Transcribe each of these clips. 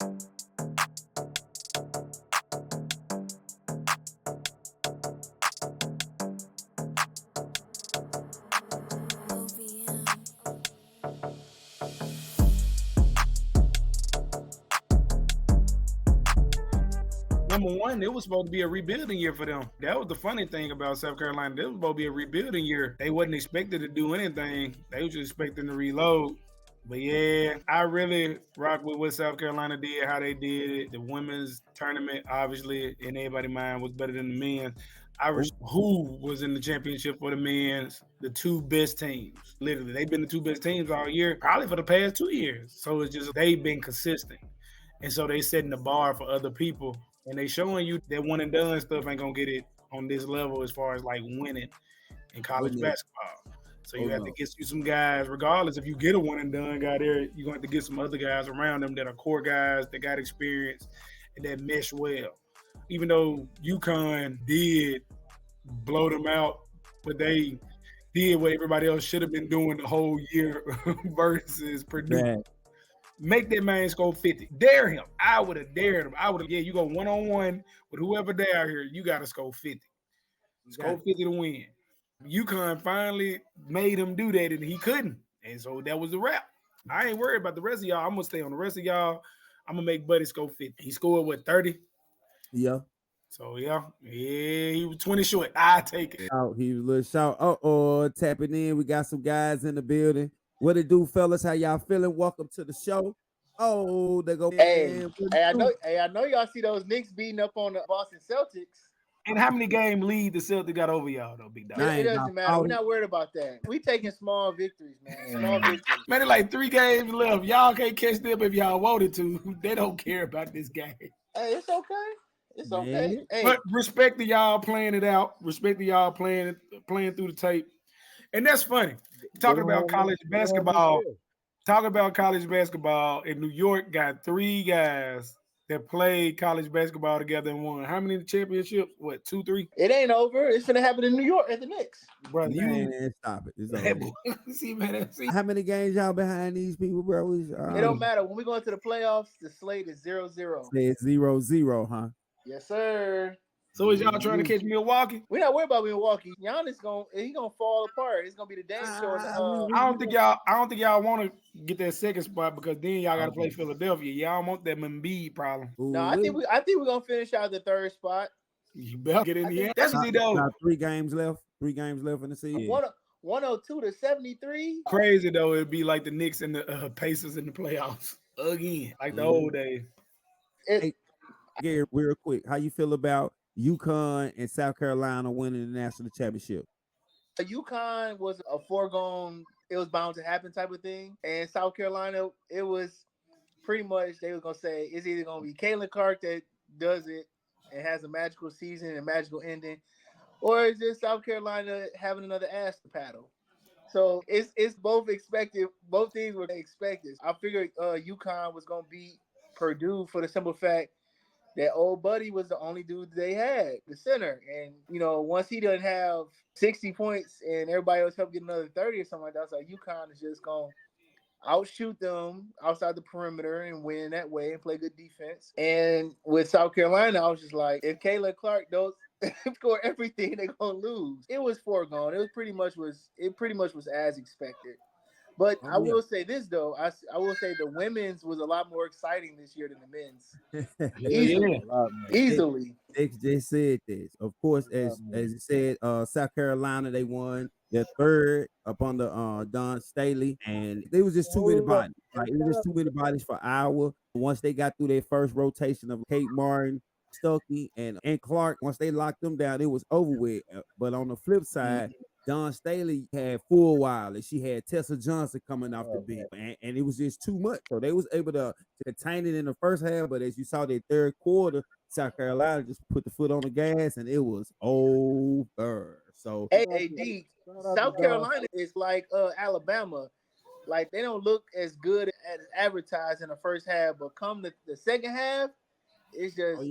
Number one, it was supposed to be a rebuilding year for them. That was the funny thing about South Carolina. It was supposed to be a rebuilding year. They wasn't expected to do anything. They was just expecting to reload. But yeah, I really rock with what South Carolina did, how they did it. The women's tournament, obviously, in everybody's mind, was better than the men's. Who was in the championship for the men's? The two best teams. Literally, they've been the two best teams all year, probably for the past 2 years. So it's just they've been consistent. And so they setting the bar for other people. And they showing you that one and done stuff ain't gonna get it on this level as far as like winning in college basketball. So you have to get you some guys, regardless if you get a one and done guy there, you're going to have to get some other guys around them that are core guys that got experience and that mesh well. Even though UConn did blow them out, but they did what everybody else should have been doing the whole year versus Purdue. Right. Make that man score 50. Dare him. I would have dared him. You go one-on-one with whoever they are here, you got to score 50. Score 50 to win. UConn finally made him do that, and he couldn't. And so that was the wrap. I ain't worried about the rest of y'all. I'm going to stay on the rest of y'all. I'm going to make Buddy score 50. He scored, 30? Yeah. So, yeah, he was 20 short. I take it. He was a little short. Tapping in. We got some guys in the building. What it do, fellas? How y'all feeling? Welcome to the show. Oh, they go. Hey, I know y'all see those Knicks beating up on the Boston Celtics. And how many game lead the Celtics got over y'all, though, big dog? It doesn't matter. We're not worried about that. We taking small victories, man. Small victories. Man, it's like 3 games left. Y'all can't catch them if y'all wanted to. They don't care about this game. Hey, it's okay. It's okay. Hey. But respect to y'all playing it out. Respect to y'all playing through the tape. And that's funny. Talking about college basketball. In New York, got 3 guys that played college basketball together and won. How many championships? 2, 3? It ain't over. It's gonna happen in New York at the Knicks. Brother, stop it. It's over. See. How many games y'all behind these people, bro? It don't matter. When we go into the playoffs, the slate is 0-0. It's 0-0, huh? Yes, sir. So is y'all trying to catch Milwaukee? We're not worried about Milwaukee. Giannis gonna fall apart. It's gonna be the dance show. I don't think y'all want to get that second spot because then y'all got to play Philadelphia. Y'all want that Embiid problem. No, I think we're gonna finish out the 3rd spot. You better get in the end. That's what though. 3 games left. 3 games left in the season. 102 to 73. Crazy though. It'd be like the Knicks and the Pacers in the playoffs again, like the old days. Hey, Gary, real quick, how you feel about UConn and South Carolina winning the national championship? UConn was a foregone, it was bound to happen type of thing. And South Carolina, it was pretty much, they were going to say, it's either going to be Caitlin Clark that does it and has a magical season and magical ending, or it's just South Carolina having another ass to paddle. So it's both expected. Both things were expected. I figured UConn was going to beat Purdue for the simple fact that old Buddy was the only dude they had, the center. And, once he doesn't have 60 points and everybody else help get another 30 or something like that, it's like UConn is just going to outshoot them outside the perimeter and win that way and play good defense. And with South Carolina, I was just like, if Caitlin Clark does score everything, they're going to lose. It was foregone. It pretty much was as expected. But I will say this, though. I will say the women's was a lot more exciting this year than the men's. Easily. They said this. Of course, as you said, South Carolina, they won their 3rd up on the Don Staley. And there was just too many bodies. Like, it was just too many bodies for Iowa. Once they got through their first rotation of Kate Martin, Stuckey, and Clark, once they locked them down, it was over with. But on the flip side, Don Staley had full wireless. She had Tessa Johnson coming off the bench, and it was just too much. So they was able to contain it in the first half, but as you saw, their 3rd quarter, South Carolina just put the foot on the gas, and it was over. So, AD, South Carolina is like Alabama. Like, they don't look as good as advertised in the first half, but come the second half, it's just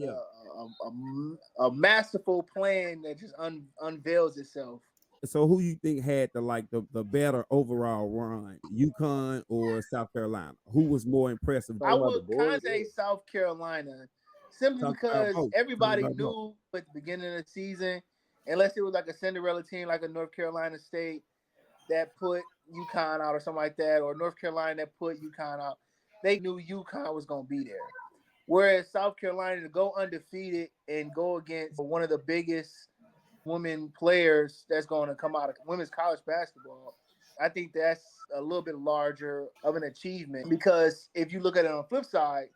a masterful plan that just unveils itself. So who you think had the better overall run, UConn or South Carolina? Who was more impressive? I would kind of say South Carolina, simply because everybody knew at the beginning of the season, unless it was like a Cinderella team like a North Carolina State that put UConn out or something like that, or North Carolina that put UConn out, they knew UConn was going to be there. Whereas South Carolina, to go undefeated and go against one of the biggest women players that's going to come out of women's college basketball, I think that's a little bit larger of an achievement, because if you look at it on the flip side,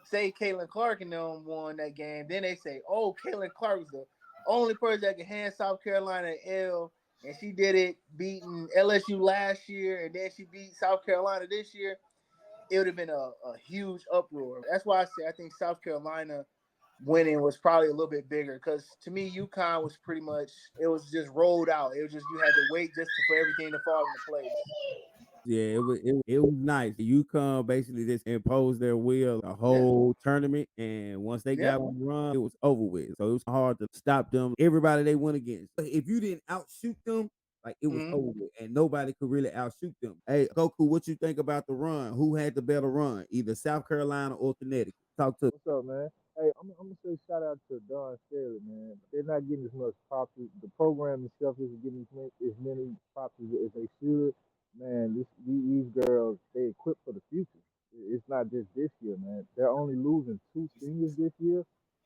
say Caitlin Clark and them won that game, then they say, oh, Caitlin Clark was the only person that could hand South Carolina an L, and she did it beating LSU last year, and then she beat South Carolina this year. It would have been a huge uproar. That's why I say I think South Carolina winning was probably a little bit bigger, because to me, UConn was pretty much, it was just rolled out. It was just, you had to wait just for everything to fall into place. Yeah, it was nice. UConn basically just imposed their will the whole tournament, and once they got one run, it was over with. So it was hard to stop them. Everybody they went against, if you didn't outshoot them, like it was over with, and nobody could really outshoot them. Hey, Goku, what you think about the run? Who had the better run, either South Carolina or Connecticut? Talk to. What's up, man? Hey, I'm gonna say shout out to Don Staley, man. They're not getting as much props. The program itself isn't getting as many props as they should. Man, these girls, they equipped for the future. It's not just this year, man. They're only losing two seniors this year,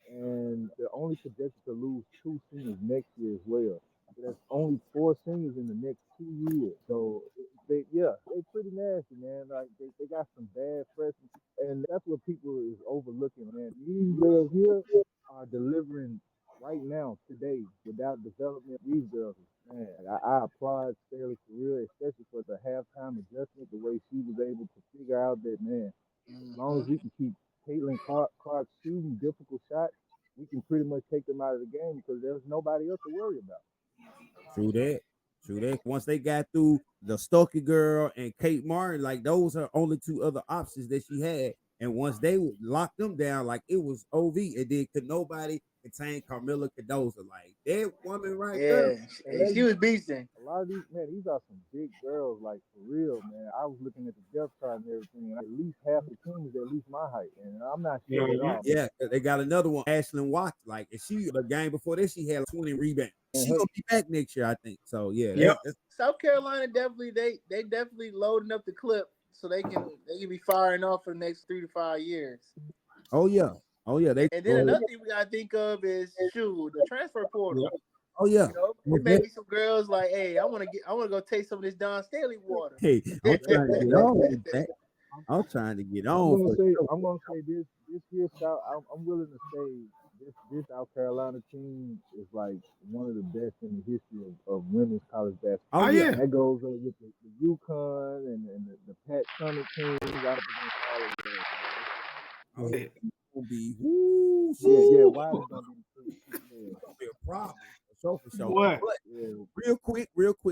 and they're only projected to lose two seniors next year as well. So that's only four seniors in the next 2 years. So they pretty nasty, man. Like they got some bad freshmen, and that's what people is overlooking, man. These girls here are delivering right now, today, without development. These girls, man, I applaud Staley for real, especially for the halftime adjustment, the way she was able to figure out that, man, as long as we can keep Clark shooting difficult shots, we can pretty much take them out of the game because there's nobody else to worry about. True that. True that. Once they got through the Stokey girl and Kate Martin, like those are only two other options that she had. And once they would lock them down, like it was OV, and then could nobody contain Carmilla Cadoza. Like that woman right there. Yeah, she was beasting. A lot of these are some big girls, like for real, man. I was looking at the depth chart and everything, and at least half the team is at least my height, and I'm not sure at all. Yeah, they got another one, Ashlyn Watts. Like, and she the game before this, she had 20 rebounds. She's gonna be back next year, I think. So yeah, South Carolina definitely they definitely loading up the clip so they can be firing off for the next 3 to 5 years. Oh yeah. And then another thing we gotta think of is the transfer portal. Oh yeah. There may be some girls like, hey, I want to go taste some of this Don Staley water. Hey, I'm trying to get on with that. I'm trying to get on. I'm gonna say this year, I'm willing to say this South Carolina team is like one of the best in the history of women's college basketball. Oh yeah, and that goes with the UConn and the Pat Summit teams out of the college. Wiley's gonna be a problem. For sure. What? Real quick.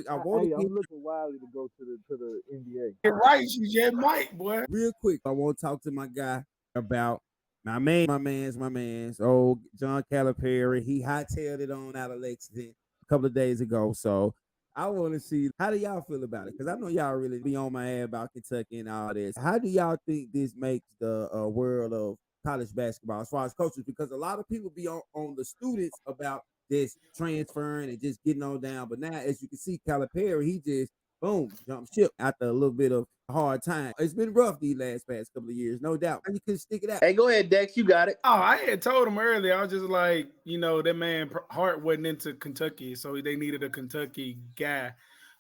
I'm looking Wiley to go to the NBA. You're right, she just might, boy. Real quick, I want to talk to my guy about my man's old John Calipari. He hightailed it on out of Lexington a couple of days ago. So I want to see, how do y'all feel about it? Because I know y'all really be on my ass about Kentucky and all this. How do y'all think this makes the world of college basketball as far as coaches? Because a lot of people be on the students about this transferring and just getting on down. But now, as you can see, Calipari, he just, boom, jumped ship after a little bit of hard time. It's been rough these past couple of years, no doubt. And you couldn't stick it out. Hey, go ahead, Dex. You got it. Oh, I had told him earlier. I was just like, that man Hart wasn't into Kentucky, so they needed a Kentucky guy.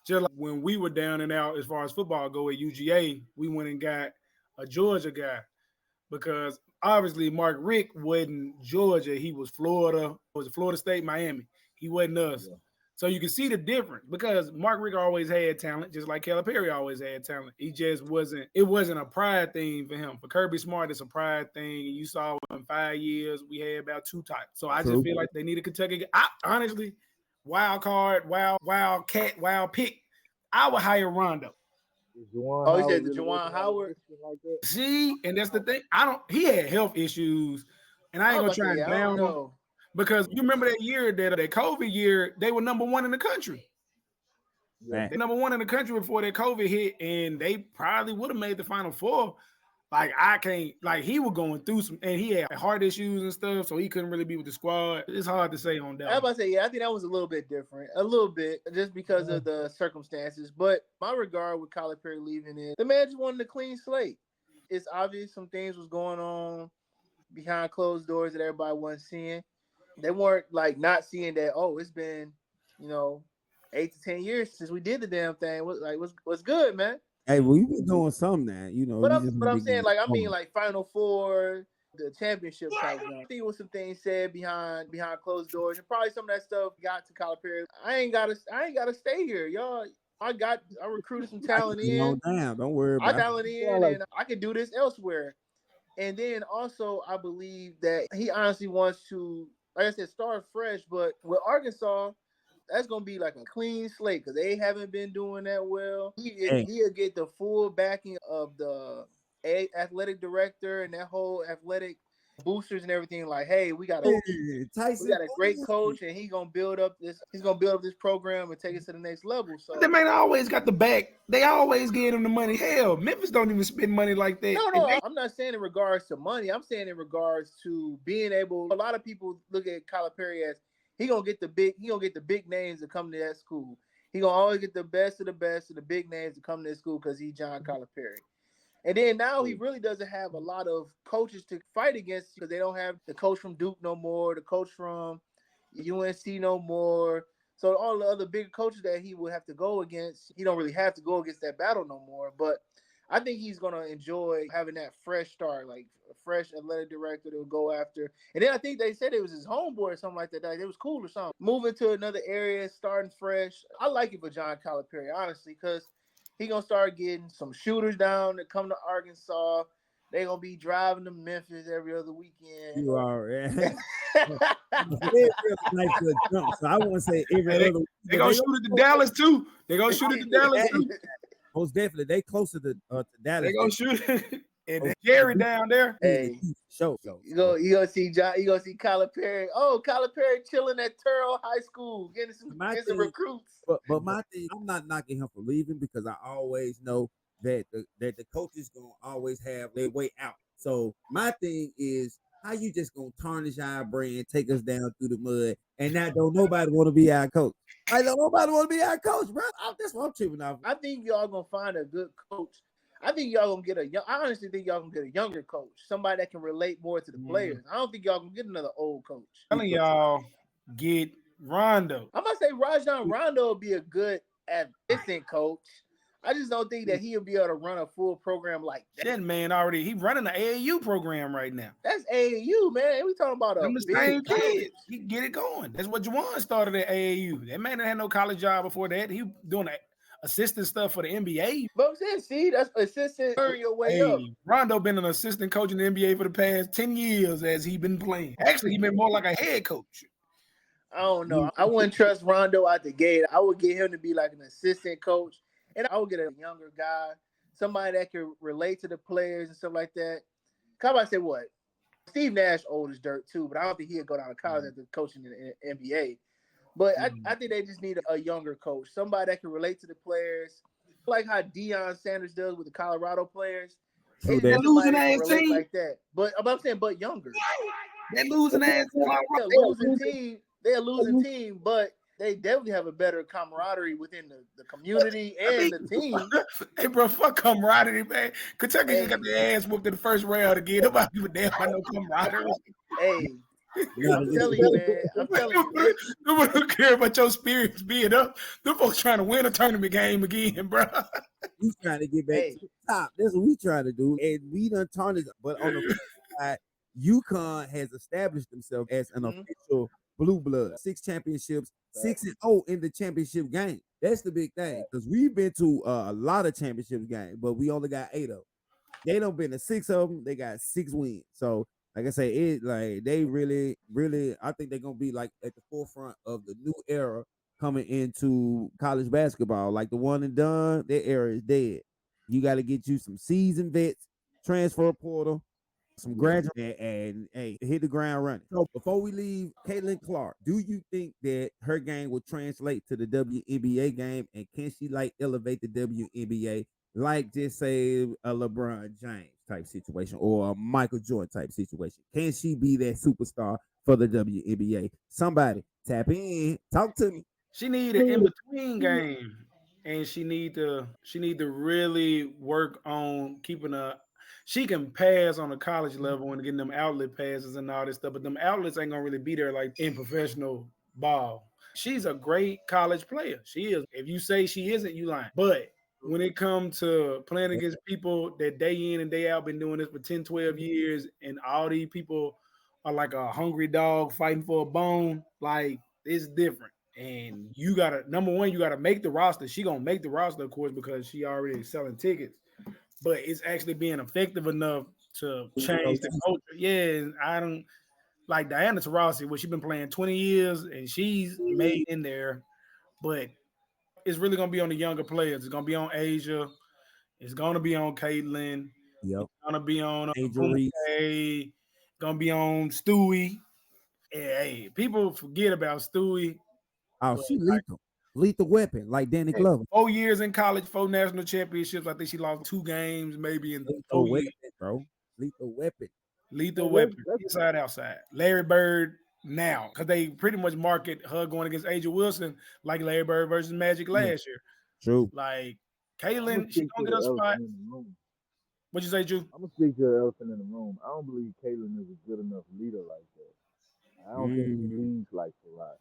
Just like when we were down and out as far as football go at UGA, we went and got a Georgia guy because obviously Mark Richt wasn't Georgia. He was Florida. It was Florida State, Miami. He wasn't us. Yeah. So you can see the difference because Mark Richt always had talent, just like Calipari always had talent. He just wasn't, it wasn't a pride thing for him. For Kirby Smart, it's a pride thing. And you saw in 5 years, we had about 2 types. So I just feel like they need a Kentucky. Honestly, wild card, wild cat, wild pick. I would hire Rondo. He said the Juwan Howard. See, and that's the thing. He had health issues, and I ain't gonna try and down him. Because you remember that year, that COVID year, they were number 1 in the country. They're number one in the country before that COVID hit, and they probably would have made the Final Four. Like, I can't, like, he was going through some, and he had heart issues and stuff, so he couldn't really be with the squad. It's hard to say on that. I was about to say, yeah, I think that was a little bit different. A little bit, just because of the circumstances. But my regard with Calipari leaving is the man just wanted a clean slate. It's obvious some things was going on behind closed doors that everybody wasn't seeing. They weren't, like, not seeing that, oh, it's been, 8 to 10 years since we did the damn thing. What's good, man? Hey, we been doing something now, But I'm saying, like, like Final Four, the championship type now. I think it was some things said behind closed doors, and probably some of that stuff got to Calipari. I ain't gotta stay here, y'all. I recruited some talent in. Down. Don't worry about it. Talent in, and I can do this elsewhere. And then also, I believe that he honestly wants to, like I said, start fresh. But with Arkansas, that's gonna be like a clean slate because they haven't been doing that well. He'll get the full backing of the athletic director and that whole athletic boosters and everything. Like, hey, we got a great coach, and he's gonna build up this program and take it to the next level. So they man always got the back. They always give him the money. Hell, Memphis don't even spend money like that. No, I'm not saying in regards to money. I'm saying in regards to being able. A lot of people look at Calipari as he gonna get the big names to come to that school. He gonna always get the best of the big names to come to that school because he's John Calipari. And then now he really doesn't have a lot of coaches to fight against because they don't have the coach from Duke no more, the coach from UNC no more. So all the other big coaches that he would have to go against, he don't really have to go against that battle no more. But I think he's going to enjoy having that fresh start, like a fresh athletic director to go after. And then I think they said it was his homeboy or something like that. Like, it was cool or something. Moving to another area, starting fresh. I like it for John Calipari, honestly, because he's going to start getting some shooters down that come to Arkansas. They're going to be driving to Memphis every other weekend. You are, right? So I want to say every other. They're going to shoot it to Dallas, too. They're going to shoot it to Dallas, too. Most definitely. They closer to Dallas. They're going to shoot it. And Jerry down there. Hey, you go see Calipari. Oh, Calipari chilling at Turl High School, getting some recruits. But my thing, I'm not knocking him for leaving because I always know that the coaches gonna always have their way out. So my thing is, how you just gonna tarnish our brand, take us down through the mud, and now don't nobody want to be our coach? I don't nobody want to be our coach, bro. That's what I'm tripping off. I think y'all gonna find a good coach. I think y'all gonna get I honestly think y'all gonna get a younger coach, somebody that can relate more to the players. I don't think y'all gonna get another old coach. I'm telling y'all, get Rondo. I'm gonna say Rajon Rondo will be a good assistant coach. I just don't think that he'll be able to run a full program like that. That man he's running the AAU program right now. That's AAU, man. We talking about the same kids. He get it going. That's what Juwan started at AAU. That man had no college job before that. He doing that assistant stuff for the NBA. But I'm saying, see, that's assistant. Turn your way up. Rondo been an assistant coach in the NBA for the past 10 years as he been playing. Actually, he been more like a head coach. I don't know. I wouldn't trust Rondo out the gate. I would get him to be like an assistant coach. And I would get a younger guy, somebody that can relate to the players and stuff like that. How about I say what? Steve Nash old as dirt too, but I don't think he'll go down to college after coaching in the NBA. But I think they just need a younger coach, somebody that can relate to the players, like how Deion Sanders does with the Colorado players. They're losing ass team like that. But I'm saying, but younger. They're losing ass. They're a losing team, but they definitely have a better camaraderie within the community and the team. Hey, bro, fuck camaraderie, man. Kentucky just got their ass whooped in the first round again. Nobody give a damn about no camaraderie. Hey, I'm telling you, man. I'm telling you. Nobody don't care about your spirits being up. Them folks trying to win a tournament game again, bro. We trying to get back to the top. That's what we trying to do. And we done tarnished. But on the side, UConn has established themselves as an official blue blood. 6 championships, 6-0 in the championship game. That's the big thing. Because we've been to a lot of championship games, but we only got 8 of them. They done been to 6 of them. They got 6 wins. So, like I say, they really, I think they're gonna be like at the forefront of the new era coming into college basketball. Like the one and done, their era is dead. You got to get you some seasoned vets, transfer portal, some graduate and hey, hit the ground running. So before we leave, Caitlin Clark, do you think that her game will translate to the WNBA game, and can she like elevate the WNBA, like just say a LeBron James type situation or a Michael Jordan type situation? Can she be that superstar for the WNBA? Somebody tap in, talk to me. She need an in between game, and she need to really work on keeping a. She can pass on a college level and getting them outlet passes and all this stuff, but them outlets ain't gonna really be there like in professional ball. She's a great college player. She is. If you say she isn't, you lying. But when it comes to playing against people that day in and day out been doing this for 10, 12 years, and all these people are like a hungry dog fighting for a bone, like it's different. And you gotta number one, you gotta make the roster. She gonna make the roster, of course, because she already selling tickets. But it's actually being effective enough to change the culture. Yeah, and I don't like Diana Taurasi, where she's been playing 20 years and she's made in there. But it's really gonna be on the younger players. It's gonna be on Asia. It's gonna be on Caitlin. Yep. It's gonna be on Angel Reese. Bumake. Gonna be on Stewie. Hey, people forget about Stewie. Oh, But she lethal. Lethal weapon, like Danny hey, Glover. 4 years in college, 4 national championships. I think she lost 2 games, maybe in Lethal 4 weapon, years. bro. Lethal weapon. Lethal Man, weapon, that's inside, outside. Larry Bird now, because they pretty much market her going against Aja Wilson like Larry Bird versus Magic Yeah, last year. true. Like I'm gonna Caitlin, she speak to gonna get the a spot. elephant in the room. What you say, Drew? I'm gonna speak to the elephant in the room. I don't believe Caitlyn is a good enough leader like that. I don't think she Mm, leads like a lot.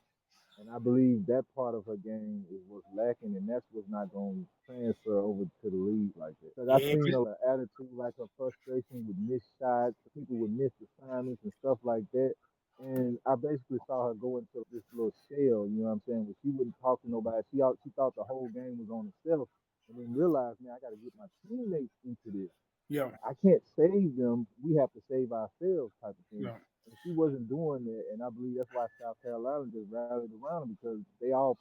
And I believe that part of her game is what's lacking, and that's what's not going to transfer over to the league like that. Because I've Yeah, seen her attitude, like her frustration with missed shots, people with missed assignments and stuff like that. And I basically saw her go into this little shell, you know what I'm saying? Where she wouldn't talk to nobody. She thought the whole game was on herself, and then realized, man, I got to get my teammates into this. yeah, I can't save them. We have to save ourselves, type of thing. yeah, And she wasn't doing that, and I believe that's why South Carolina just rallied around them because they all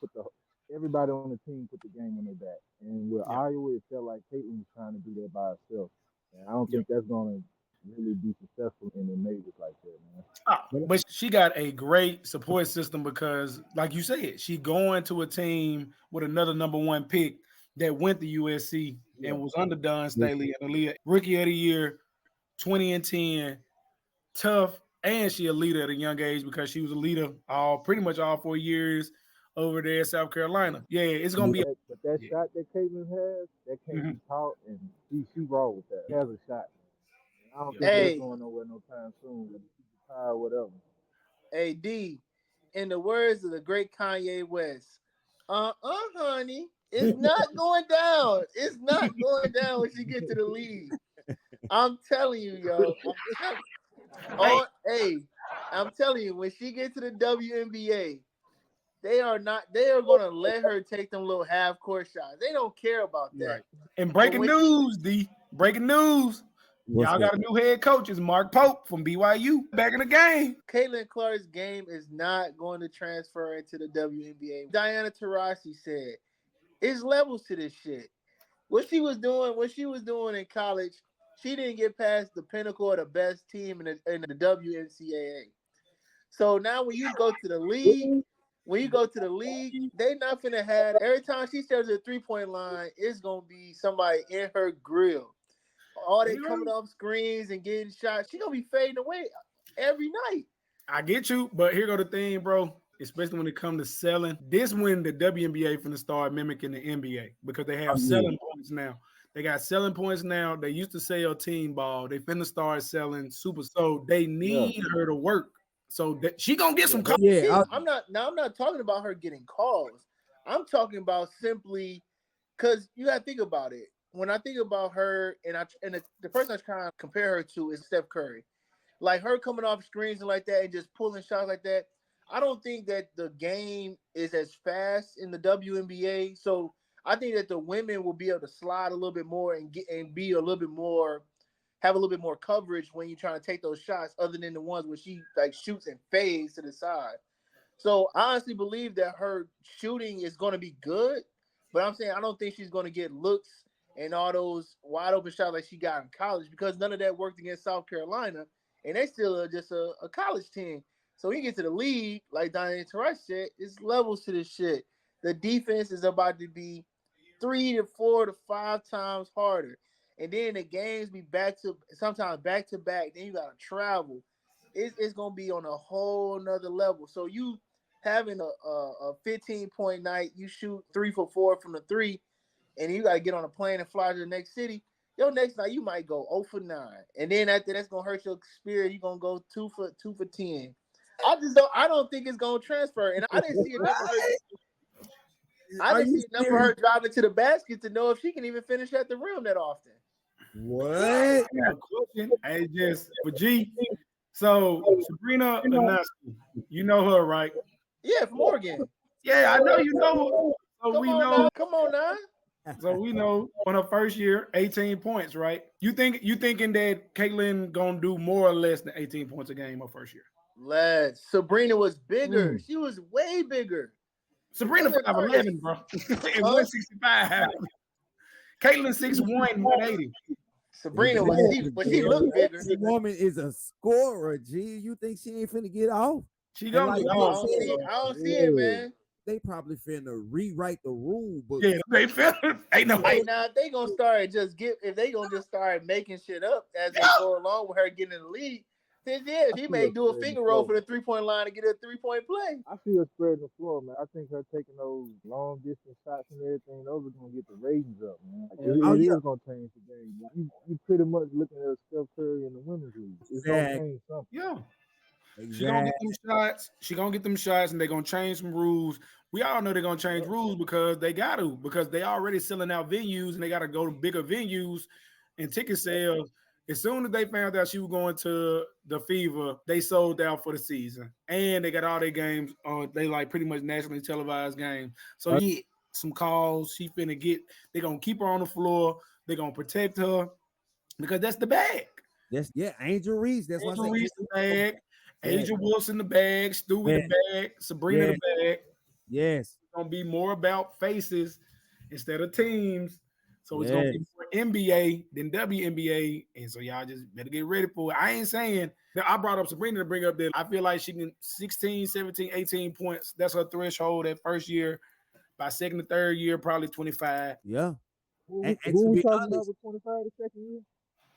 everybody on the team put the game on their back. And with yeah, Iowa, it felt like Caitlin was trying to do that by herself. And I don't yeah. think that's going to really be successful in the majors like that, man. But she got a great support system because, like you said, she going to a team with another number one pick that went to USC Yeah, and was under Don yeah. Staley and the league rookie of the year, 20 and 10, tough, and she a leader at a young age because she was a leader all pretty much all 4 years over there in South Carolina. Yeah, it's gonna be. but that Yeah, shot that Caitlin has, that can't mhm, be taught, and she rolled with that. She has a shot, man. And I don't yeah. think that's Hey, going nowhere no time soon. Whether she's retired, whatever. hey, D. In the words of the great Kanye West, honey, it's not going down. It's not going down when she get to the league. I'm telling you, yo. Hey, Hey, I'm telling you, when she gets to the WNBA, they are not. They are gonna let her take them little half court shots. They don't care about that. right. And But breaking when she, news, D. Breaking news. What's Y'all that? got a new head coach. It's Mark Pope from BYU back in the game. Caitlin Clark's game is not going to transfer into the WNBA. Diana Taurasi said, "It's levels to this shit." What she was doing in college, she didn't get past the pinnacle of the best team in the WNCAA. So now when you go to the league, they not finna have every time she steps at the 3 point line, it's gonna be somebody in her grill. All they coming off screens and getting shots, she gonna be fading away every night. I get you, but here go the thing, bro. Especially when it comes to selling. This when the WNBA finna start mimicking the NBA because they Oh, have yeah. selling points now. They got selling points now. They used to sell team ball. They finna start selling super. So they Yeah, need her to work. So that she gonna get yeah, some they calls. Yeah, I'm not talking about her getting calls. I'm talking about simply because you gotta think about it. When I think about her, the person I try to compare her to is Steph Curry. Like her coming off screens and like that and just pulling shots like that. I don't think that the game is as fast in the WNBA. So I think that the women will be able to slide a little bit more and get and be a little bit more have a little bit more coverage when you're trying to take those shots, other than the ones where she like shoots and fades to the side. So I honestly believe that her shooting is going to be good, but I'm saying I don't think she's going to get looks and all those wide open shots like she got in college, because none of that worked against South Carolina, and they still are just a college team. So when you get to the league, like Diane Taurasi said, it's levels to this shit. The defense is about to be 3 to 4 to 5 times harder. And then the games be sometimes back to back. Then you gotta travel. It's gonna be on a whole nother level. So you having a 15-point night, you shoot 3 for 4 from the 3, and you gotta get on a plane and fly to the next city. Your next night you might go 0 for 9. And then after that's gonna hurt your spirit. You're gonna go 2 for 10. I don't think it's gonna transfer. And I didn't see enough of her. I didn't see enough of her driving to the basket to know if she can even finish at the rim that often. What? I got a question. Hey, just for G. So Sabrina Ionescu, you know her, right? Yeah, from Oregon. Yeah, I know you know her. So Come on now. So we know on her first year, 18 points, right? You thinking that Caitlin gonna do more or less than 18 points a game her first year? Less. Sabrina was bigger. She was way bigger. Sabrina 5'11", bro, and 165. Caitlin 6'1", 180. Sabrina she looked bigger. This woman is a scorer, G. You think she ain't finna get off? She gonna get off. I don't see it, man. They probably finna rewrite the rule book. Yeah, they finna. Ain't no way. Now if they gonna start if they gonna just start making shit up as they go along with her getting in the league, then yeah, she may do a finger roll for the 3-point line to get a 3-point play. I see her spreading the floor, man. I think her taking those long distance shots and everything, those are gonna get the ratings up, man. It is gonna change the game. You pretty much looking at Steph Curry in the women's league. It's gonna change something. Yeah. Exactly. She gonna get them shots. She gonna get them shots, and they're gonna change some rules. We all know they're gonna change rules because they got to, because they already selling out venues and they got to go to bigger venues and ticket sales. As soon as they found out she was going to the Fever, they sold out for the season, and they got all their games. They like pretty much nationally televised games. So yeah, some calls. She finna get. They're gonna keep her on the floor. They're gonna protect her because that's the bag. Angel Reese. That's Angel Reese the bag. Angel Wilson the bag. Stewie the bag. Sabrina the bag. Yes, it's gonna be more about faces instead of teams. So it's gonna be more NBA than WNBA, and so y'all just better get ready for it. I ain't saying that I brought up Sabrina to bring up that I feel like she can 16, 17, 18 points. That's her threshold that first year. By second to third year, probably 25. Yeah. Who we talking about with 25 the second year?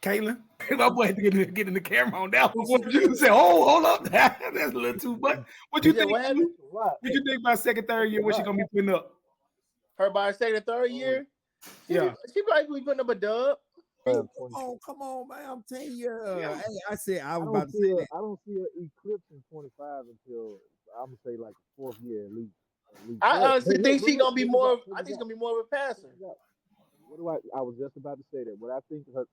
Caitlin, my boy had to get in the camera on that one. You said, hold up, that's a little too much. What you think? What you think by second, third year? What she gonna be putting up? Her by second, third year? She probably be putting up a dub. Come on, man! I'm telling you. Hey, I said I was about to say that. I don't see her eclipsing 25 until I'm gonna say like the fourth year at least. I honestly think she's gonna be more. I think she's gonna be more of a passer. I was just about to say that. What I think her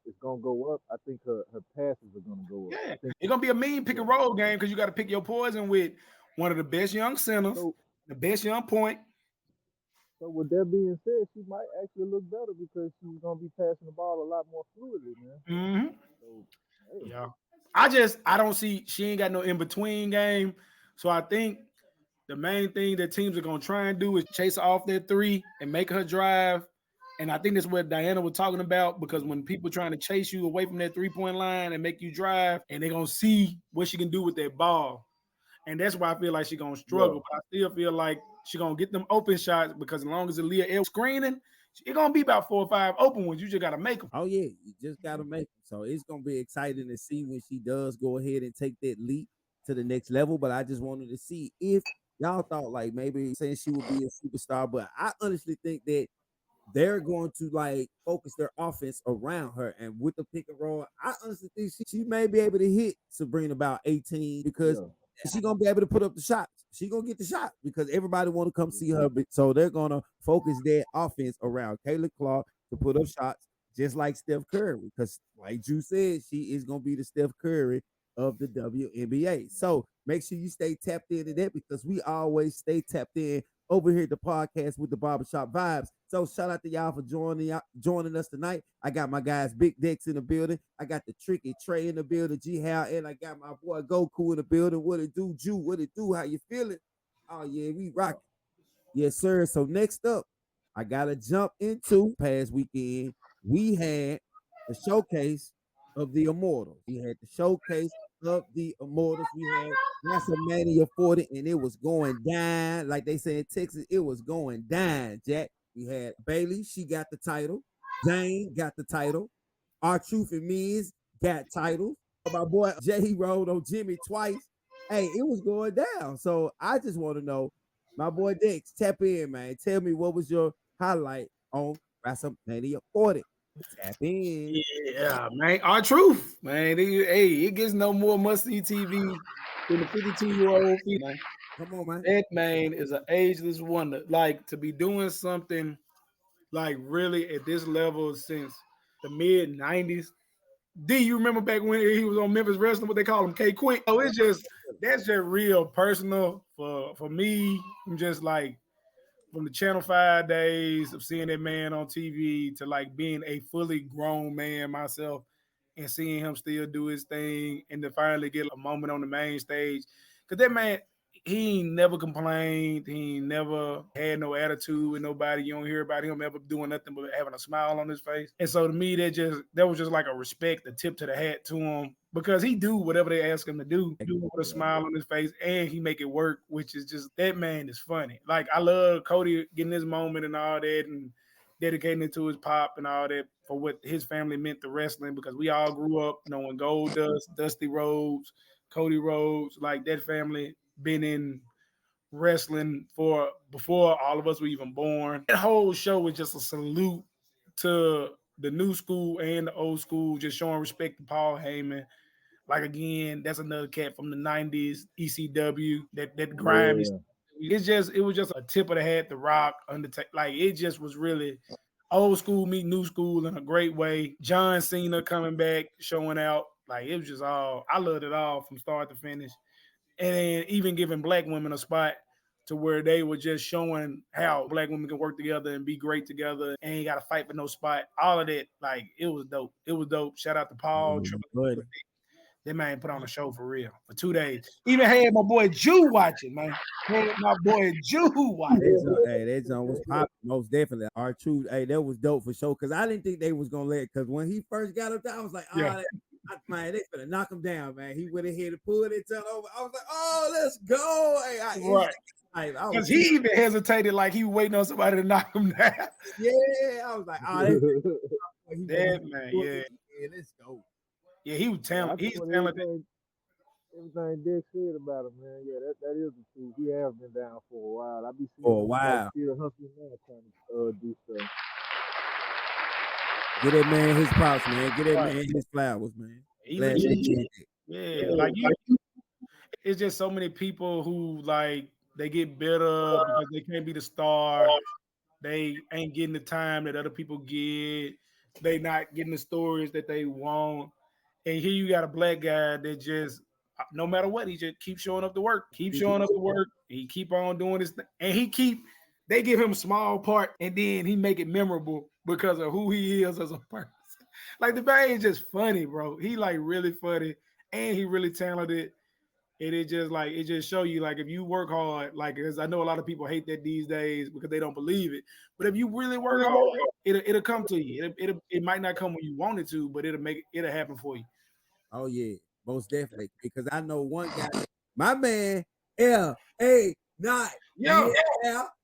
is gonna go up. I think her passes are gonna go up. Yeah, it's gonna be a mean pick and roll game because you got to pick your poison with one of the best young centers, the best young point. So with that being said, she might actually look better because she's gonna be passing the ball a lot more fluidly, man. Mm-hmm. Yeah, I don't see she ain't got no in between game. So I think the main thing that teams are gonna try and do is chase her off that three and make her drive. And I think that's what Diana was talking about, because when people trying to chase you away from that 3-point line and make you drive, and they're going to see what she can do with that ball. And that's why I feel like she's going to struggle. But I still feel like she's going to get them open shots, because as long as Aaliyah is screening, it's going to be about 4 or 5 open ones. You just got to make them. Oh, yeah. You just got to make them. So it's going to be exciting to see when she does go ahead and take that leap to the next level. But I just wanted to see if y'all thought like maybe saying she would be a superstar. But I honestly think that they're going to like focus their offense around her, and with the pick and roll, I honestly think she may be able to hit Sabrina about 18 because she's gonna be able to put up the shots. She's gonna get the shot because everybody want to come see her. So they're gonna focus their offense around Kayla Clark to put up shots, just like Steph Curry. Because, like Drew said, she is gonna be the Steph Curry of the WNBA. So make sure you stay tapped into that, because we always stay tapped in over here at the podcast with the Barbershop Vibes. So shout out to y'all for joining us tonight. I got my guys Big Dex in the building. I got the Tricky Trey in the building, G Hal, and I got my boy Goku in the building. What it do, Jew? What it do? How you feeling? Oh yeah, we rocking. Yes, sir. So next up, I gotta jump into past weekend. We had the showcase of the Immortals. We had the showcase of the Immortals. We had WrestleMania 40, and it was going down. Like they say in Texas, it was going down, Jack. We had Bailey, she got the title. Zane got the title. R-Truth and Miz got titles. My boy Jay rolled on Jimmy twice. Hey, it was going down. So I just want to know, my boy Dex, tap in, man. Tell me what was your highlight on WrestleMania 40. Tap in. Yeah, man. Our truth, man. It gets no more must-see TV than the 52-year-old man. Come on, man. That man is an ageless wonder. Like to be doing something like really at this level since the mid 90s. D, you remember back when he was on Memphis Wrestling, what they call him K Quick? Oh, it's just that's just real personal for me. I'm just like from the Channel 5 days of seeing that man on TV to like being a fully grown man myself and seeing him still do his thing and to finally get a moment on the main stage. Because that man, he ain't never complained. He ain't never had no attitude with nobody. You don't hear about him ever doing nothing but having a smile on his face. And so to me, that was just like a respect, a tip to the hat to him because he do whatever they ask him to do with a smile on his face, and he make it work, which is just that man is funny. Like I love Cody getting his moment and all that, and dedicating it to his pop and all that for what his family meant to wrestling because we all grew up knowing Goldust, Dusty Rhodes, Cody Rhodes, like that family been in wrestling for before all of us were even born. That whole show was just a salute to the new school and the old school, just showing respect to Paul Heyman. Like again, that's another cat from the 90s, ECW, that grimy. Yeah. It was just a tip of the hat, The Rock, Undertaker. Like it just was really old school meet new school in a great way. John Cena coming back, showing out. Like it was just all I loved it all from start to finish. And then even giving black women a spot to where they were just showing how black women can work together and be great together and ain't got to fight for no spot. All of that, like it was dope. It was dope. Shout out to Paul. That man put on a show for real for 2 days. Even had my boy Jew watching, man. Had my boy Jew watching. Hey, that song was popping most definitely. R-Truth, hey, that was dope for sure. Cause I didn't think they was gonna let. Cause when he first got up there, I was like, man, they finna knock him down, man. He went ahead and pulled it over. I was like, oh, let's go. Hey, because he even hesitated, like he was waiting on somebody to knock him down. Yeah, I was like, oh, that man, yeah, let's go. Yeah, he was talented. He's talented. Everything Dick said about him, man. Yeah, that is the truth. He has been down for a while. I be seeing for a while. Still hustling now, trying to do stuff. Get that man his props, man. Get that man his flowers, man. Like it's just so many people who like they get bitter because they can't be the star. They ain't getting the time that other people get. They not getting the stories that they want. And here you got a black guy that just, no matter what, he just keeps showing up to work. He keep on doing this thing. And they give him a small part and then he make it memorable because of who he is as a person. Like the guy is just funny, bro. He like really funny and he really talented. And it just show you like if you work hard, like because I know a lot of people hate that these days because they don't believe it. But if you really work hard, it'll come to you. It might not come when you want it to, but it'll happen for you. Oh yeah, most definitely. Because I know one guy, my man, L.A. Not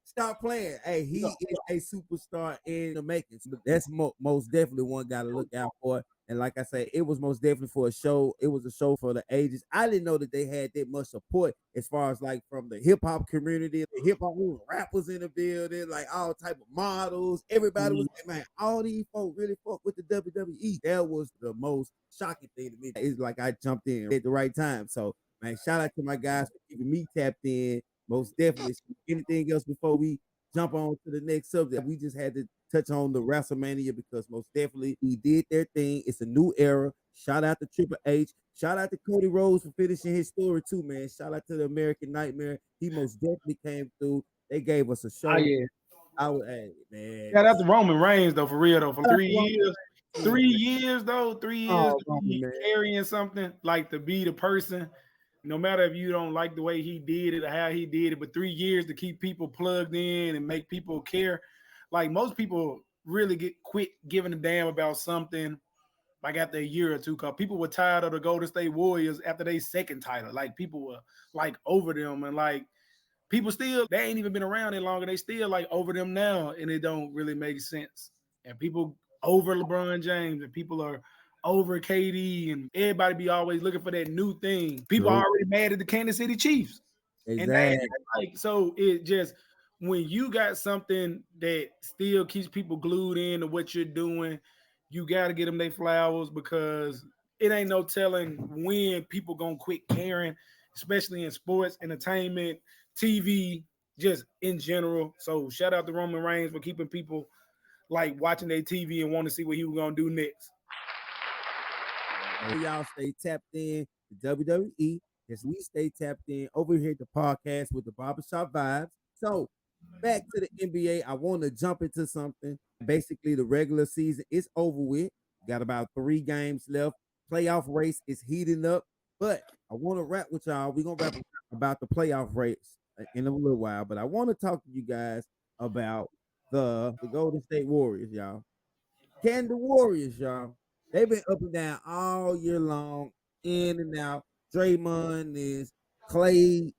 stop playing. Hey, he is a superstar in the making. So that's most definitely one guy to look out for. And like I say, it was most definitely for a show. It was a show for the ages. I didn't know that they had that much support as far as like from the hip hop community, the hip hop rappers in the building, like all type of models. Everybody was like, man, all these folks really fuck with the WWE. That was the most shocking thing to me. It's like I jumped in at the right time. So man, shout out to my guys for keeping me tapped in. Most definitely. Anything else before we jump on to the next subject? We just had to touch on the WrestleMania because most definitely we did their thing. It's a new era. Shout out to Triple H. Shout out to Cody Rhodes for finishing his story too, man. Shout out to the American Nightmare. He most definitely came through. They gave us a show. Man. Shout out to Roman Reigns though, for real though, for 3 years. 3 years though, 3 years carrying something like to be the person. No matter if you don't like the way he did it or how he did it, but 3 years to keep people plugged in and make people care. like most people really quit giving a damn about something like after a year or two, because people were tired of the Golden State Warriors after their second title. Like people were like over them, and like people still, they ain't even been around any longer. They still like over them now, and it don't really make sense. And people over LeBron James, and people are over KD, and everybody be always looking for that new thing. People are already mad at the Kansas City Chiefs. Exactly. And like, so it just, when you got something that still keeps people glued in to what you're doing, you got to get them their flowers, because it ain't no telling when people gonna quit caring, especially in sports, entertainment, TV, just in general. So shout out to Roman Reigns for keeping people like watching their TV and want to see what he was gonna do next. Y'all stay tapped in to WWE as we stay tapped in over here at the podcast with the Barbershop Vibes. So back to the NBA, I want to jump into something. Basically, the regular season is over with. Got about 3 games left. Playoff race is heating up. But I want to wrap with y'all. We're going to wrap about the playoff race in a little while. But I want to talk to you guys about the Golden State Warriors, y'all. Can the Warriors, y'all? They've been up and down all year long, in and out. Draymond is Clay,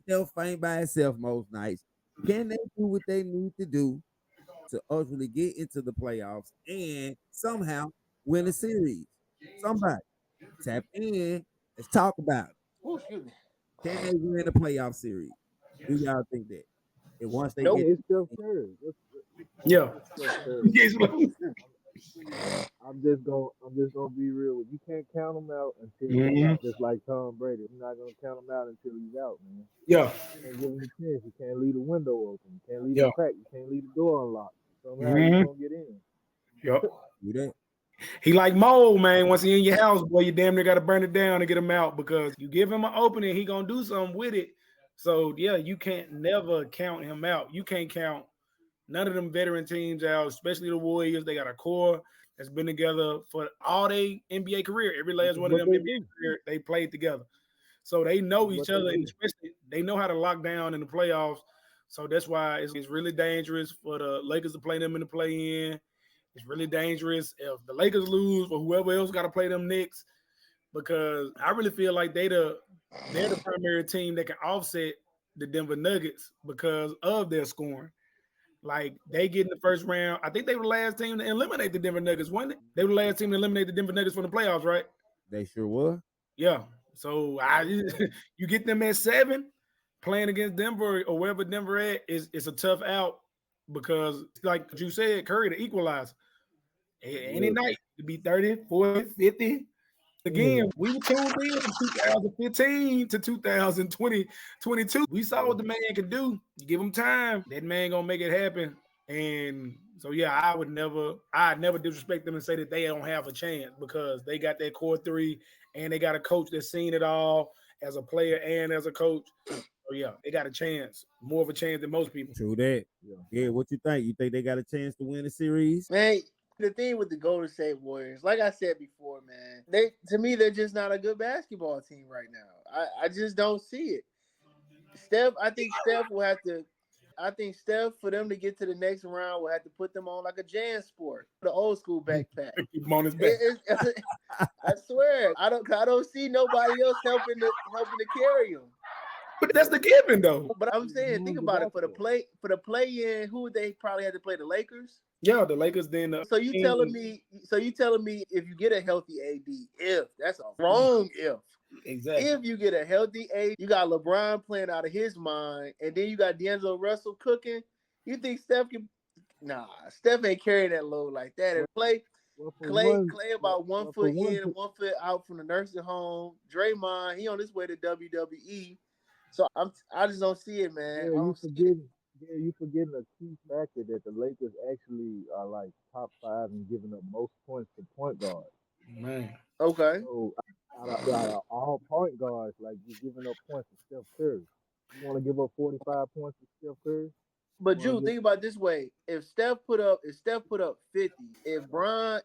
self-faint by itself most nights. Can they do what they need to do to ultimately get into the playoffs and somehow win a series? Somebody tap in. Let's talk about it. Oh, excuse me. Can they win a playoff series? Do y'all think that? And once they Nope. get, It's Steph Curry. Yeah. Steph Curry. I'm just gonna be real with you. You can't count him out until he's out. Just like Tom Brady, you're not gonna count him out until he's out, man. Yeah. You can't give him a chance. You can't leave the window open. You can't leave Yeah. the crack. You can't leave the door unlocked. Somehow you're gonna get in. Yep. do that. He like mold, man. Once he in your house, boy, you damn near got to burn it down to get him out, because you give him an opening, he gonna do something with it. So yeah, you can't never count him out. You can't count none of them veteran teams out, especially the Warriors. They got a core that's been together for all their NBA career. Every last one of them NBA career, they played together. So they know each other, and especially they know how to lock down in the playoffs. So that's why it's really dangerous for the Lakers to play them in the play-in. It's really dangerous if the Lakers lose or whoever else got to play them next, because I really feel like they're the primary team that can offset the Denver Nuggets because of their scoring. Like they get in the first round. I think they were the last team to eliminate the Denver Nuggets, wasn't it? They were the last team to eliminate the Denver Nuggets from the playoffs, right? They sure were. Yeah. So you get them at 7, playing against Denver or wherever Denver at is a tough out, because like you said, Curry the equalizer. Any night to be 30, 40, 50. Again, we were tuned in from 2015 to 2020, 22. We saw what the man could do. You give him time, that man gonna make it happen. And so yeah, I'd never disrespect them and say that they don't have a chance, because they got that core 3 and they got a coach that's seen it all as a player and as a coach. So yeah, they got a chance, more of a chance than most people. True that. Yeah, what you think? You think they got a chance to win the series? Man, the thing with the Golden State Warriors, like I said before, man, they're just not a good basketball team right now. I just don't see it. I think Steph, for them to get to the next round, will have to put them on like a Jan Sport, the old school backpack. Keep him on his back. I swear, I don't see nobody else helping to carry him. But that's the given, though. But I'm saying, think about it. For the play in, who would they probably have to play? The Lakers. Yeah, the Lakers. Then So you telling me if you get a healthy AD, that's a wrong if. Exactly. If you get a healthy AD, you got LeBron playing out of his mind, and then you got D'Angelo Russell cooking. You think Steph can? Nah, Steph ain't carrying that load like that. And Clay about 1 foot in and 1 foot out from the nursing home. Draymond, he on his way to WWE. So I just don't see it, man. You forgetting a key factor that the Lakers actually are like top 5 in giving up most points to point guards. Man. Okay. So out of all point guards, like you're giving up points to Steph Curry. You want to give up 45 points to Steph Curry? But Drew, think about it this way: if Steph put up 50, if Bron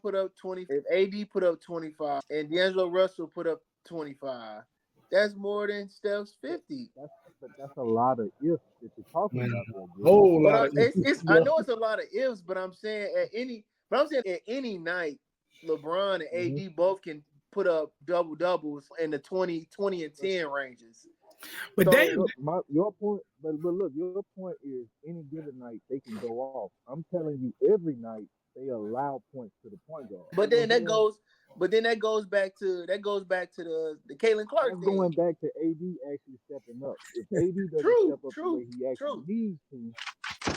put up 20, if AD put up 25, and D'Angelo Russell put up 25, That's more than Steph's 50. That's a lot of ifs that you're talking Man, about there, Jay. whole But lot of I know it's a lot of ifs, but I'm saying at any night, LeBron and AD both can put up double doubles in the 20 and 10 ranges. But So, damn, Your point, but look, your point is any given night they can go off. I'm telling you, every night they allow points to the point guard. but then that goes back to the Caitlin Clark That's thing. going back to AD actually stepping up. If AD doesn't step up the way he actually needs to,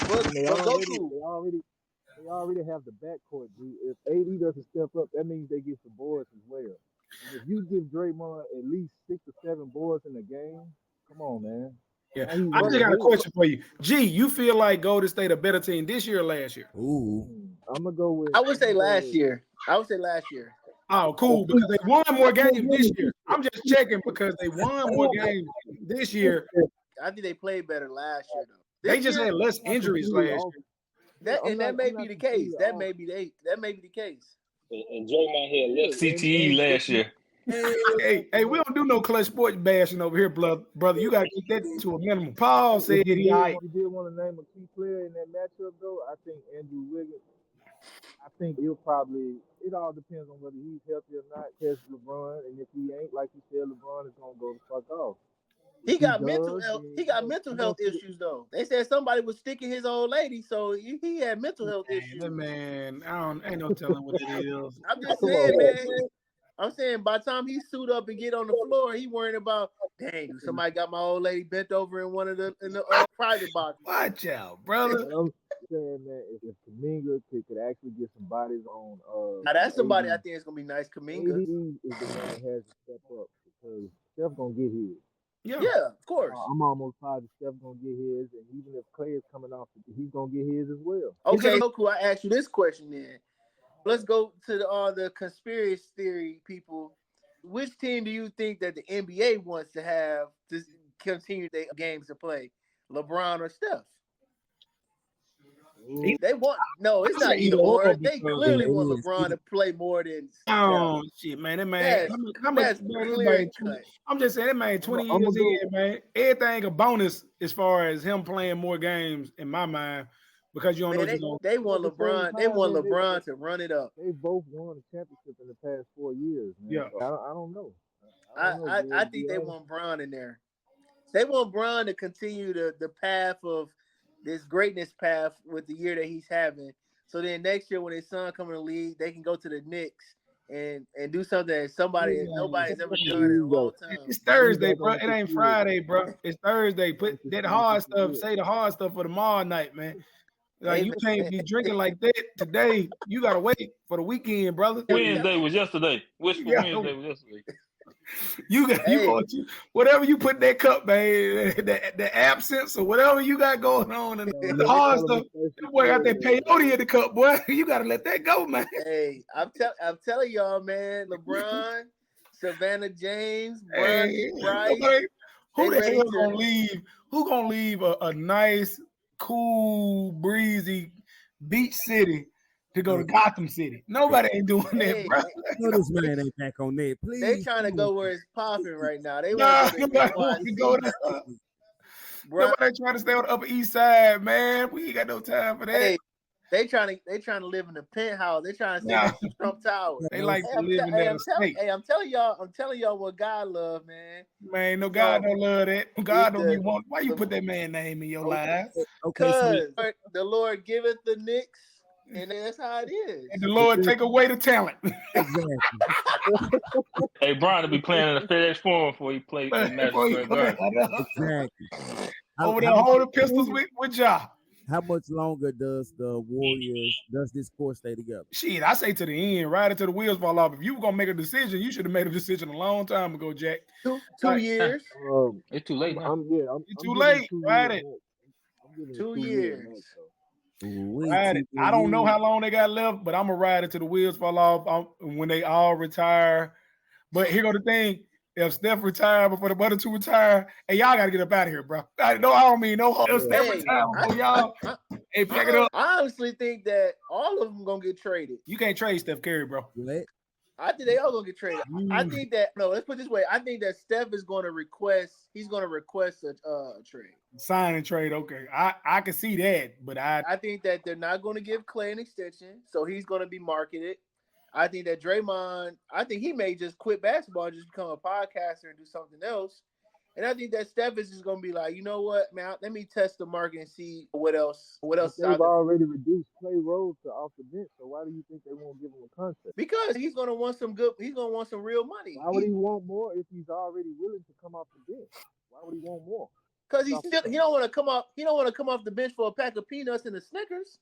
But they Goku, already have the backcourt. Dude. If AD doesn't step up, that means they get some boards as well. And if you give Draymond at least 6 or 7 boards in a game, come on, man. yeah. I just got a question for you. G, you feel like Golden State a better team this year or last year? Ooh. I'm gonna go with. I would say last year. Oh, cool, because they won more games this year. I'm just checking because they won more games this year. I think they played better last year though. They just had less injuries last year. That may be the case. That may be the case. And Draymond had less CTE last year. Hey, we don't do no clutch sports bashing over here, brother. You got to keep that to a minimum. Paul said he You did want to name a key player in that matchup, though. I think Andrew Wiggins. I think it all depends on whether he's healthy or not. Test LeBron, and if he ain't, like you said, LeBron is gonna go the fuck off. He got mental health issues though. They said somebody was sticking his old lady, so he had mental health issues. Man, ain't no telling what it is. I'm just saying, man. I'm saying by the time he suit up and get on the floor, he worrying about, dang, somebody got my old lady bent over in the private box. Watch out, brother. I'm saying that if Kuminga could actually get some bodies on, now that's somebody I think is gonna be nice. Kuminga is the one that has to step up because Steph gonna get his. Yeah, of course. I'm almost positive Steph gonna get his, and even if Clay is coming off, he's gonna get his as well. Okay, Goku, I asked you this question then. Let's go to the conspiracy theory people. Which team do you think that the NBA wants to have to continue their games to play? LeBron or Steph? They want it's not either or. They clearly want LeBron to play more than Steph. Oh shit, man! That man, I'm just saying that man 20 years in, man. Everything a bonus as far as him playing more games in my mind. Because you don't know they want LeBron. They want LeBron to run it up. They both won a championship in the past 4 years. Man. Yeah, so I don't know. I think they want Bron in there. They want Bron to continue the path of this greatness path with the year that he's having. So then next year when his son come in the league, they can go to the Knicks and do something that nobody's ever done in a long time. It's Thursday, bro. It ain't Friday, bro. It's Thursday. Put that hard stuff. Say the hard stuff for tomorrow night, man. Like you can't be drinking like that today. You gotta wait for the weekend, brother. Wednesday was yesterday. Wednesday was yesterday. You whatever you put in that cup, man. The absence or whatever you got going on, and the hard stuff. That boy got that peyote in the cup, boy. You gotta let that go, man. Hey, I'm telling y'all, man. LeBron, Savannah James, Bryce. Who the hell gonna leave? Who gonna leave a nice, cool, breezy beach city to go to Gotham City? Nobody ain't doing that, bro. This man ain't back on that. Please. They trying to go where it's popping right now. They want to go there. Nobody trying to stay on the Upper East Side, man. We ain't got no time for that. Hey, they trying to live in the penthouse. They trying to stay in the Trump Tower. They like to live in that estate. Hey, I'm telling y'all what God love, man. Man, no, God don't love that. God don't even want. Why you put that man name in your life? Okay, the Lord giveth the Knicks. And that's how it is. And the Lord take away the talent. Exactly. Hey, Brian will be playing in the FedEx Forum before he plays for Madison Square Garden. Exactly. Over there holding pistols with Ja. How much longer does this course stay together? Shit, I say to the end, right until the wheels fall off. If you were gonna make a decision, you should have made a decision a long time ago, Jack. Two years. It's too late now. It's too late. Right it. 2 years. I don't know how long they got left, but I'm gonna ride it till the wheels fall off when they all retire. But here go the thing: if Steph retire before the other two retire, hey, y'all gotta get up out of here, bro. I don't mean no harm. Steph retire before y'all. Hey, pack it up. I honestly think that all of them gonna get traded. You can't trade Steph Curry, bro. What? I think they are gonna get traded. I think that let's put it this way. I think that Steph is gonna request. He's gonna request a trade. Sign and trade. Okay, I can see that, but I think that they're not gonna give Clay an extension, so he's gonna be marketed. I think that Draymond. I think he may just quit basketball and just become a podcaster and do something else. And I think that Steph is just gonna be like, you know what, man? Let me test the market and see what else. They've already reduced Clay Rose to off the bench, so why do you think they won't give him a contract? Because he's gonna want some good. He's gonna want some real money. Why would he want more if he's already willing to come off the bench? Why would he want more? Because he don't want to come off. He don't want to come off the bench for a pack of peanuts and a Snickers.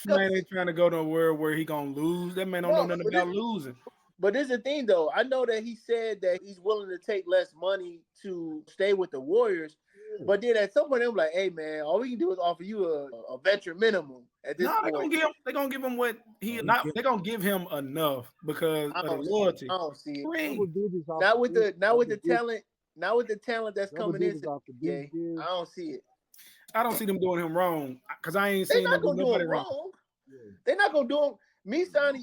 Man ain't trying to go to a world where he gonna lose. That man don't know nothing about losing. But this is the thing, though. I know that he said that he's willing to take less money to stay with the Warriors. Yeah. But then at some point, they're like, hey, man, all we can do is offer you a veteran minimum at this point. They're going to give him what he not. They're going to give him enough because of the loyalty. I don't see it. Not with the talent. Not with the talent that's coming in. I don't see it. I don't see them doing him wrong because I ain't seen them do nobody wrong. They're not going to do him. Me signing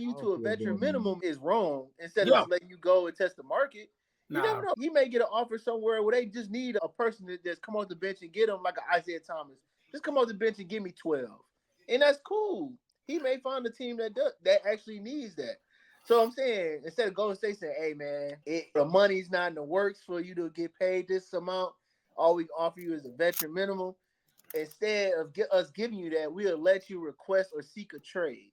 you to a veteran minimum is wrong. Instead of just letting you go and test the market, you never know. He may get an offer somewhere where they just need a person that just come off the bench and get him like an Isaiah Thomas. Just come off the bench and give me 12, and that's cool. He may find a team that actually needs that. So I'm saying instead of Golden State saying, "Hey man, the money's not in the works for you to get paid this amount. All we offer you is a veteran minimum." Instead of us giving you that, we'll let you request or seek a trade.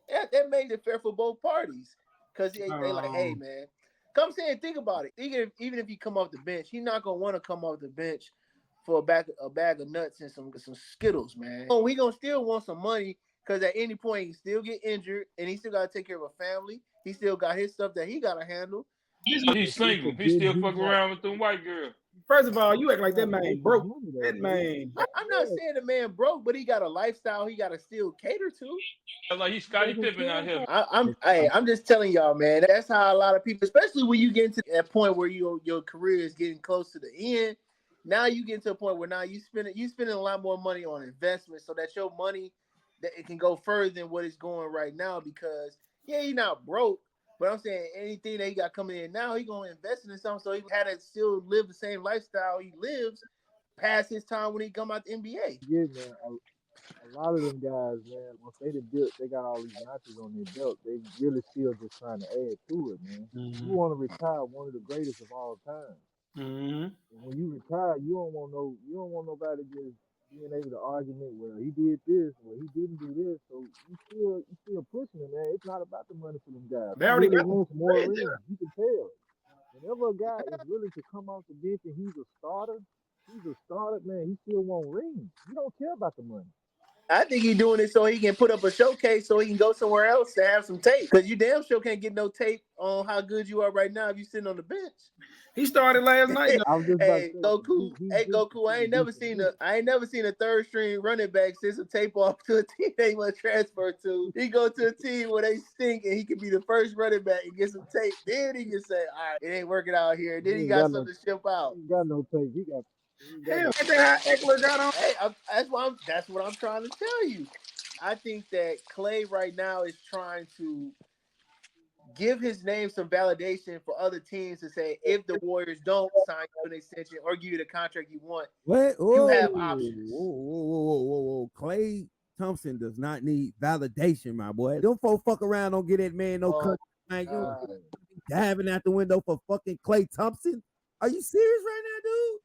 That makes it fair for both parties because they like, hey man, come say and think about it. Even if you come off the bench, he's not gonna want to come off the bench for a bag of nuts and some Skittles, man. We gonna still want some money because at any point he still get injured and he still gotta take care of a family. He still got his stuff that he gotta handle. He's single. He still fucking around with them white girls. First of all, you act like that man broke. That man. I'm not saying the man broke, but he got a lifestyle he got to still cater to. Like he's Scottie Pippen out here. I'm just telling y'all, man. That's how a lot of people, especially when you get into that point where your career is getting close to the end. Now you get to a point where now you spending a lot more money on investment so that your money that it can go further than what it's going right now. Because he's not broke. But I'm saying anything that he got coming in now, he gonna invest in something so he had to still live the same lifestyle he lives past his time when he come out the NBA. Yeah, man. A lot of them guys, man, once they got all these notches on their belt, they really still just trying to add to it, man. Mm-hmm. You want to retire one of the greatest of all time. Mm-hmm. And when you retire, you don't want nobody just being able to argument, well, he did this, well, he didn't do this, so you still pushing it, man. It's not about the money for them guys. They already got more rings. You can tell. Whenever a guy is willing to come off the bench and he's a starter, man, he still want rings. He don't care about the money. I think he's doing it so he can put up a showcase so he can go somewhere else to have some tape. Because you damn sure can't get no tape on how good you are right now if you're sitting on the bench. He started last night. Hey, Goku. I ain't never seen a third string running back send some tape off to a team they want to transfer to. He go to a team where they stink and he can be the first running back and get some tape. Then he can say, all right, it ain't working out here. Then he got something to ship out. He got no tape. He got hell, how Eckler got on. Hey, that's what I'm trying to tell you. I think that Clay right now is trying to give his name some validation for other teams to say if the Warriors don't sign you an extension or give you the contract you want, you have options. Whoa. Clay Thompson does not need validation, my boy. Don't fuck around, don't get that man no contract. Man, you diving out the window for fucking Clay Thompson. Are you serious right now, dude?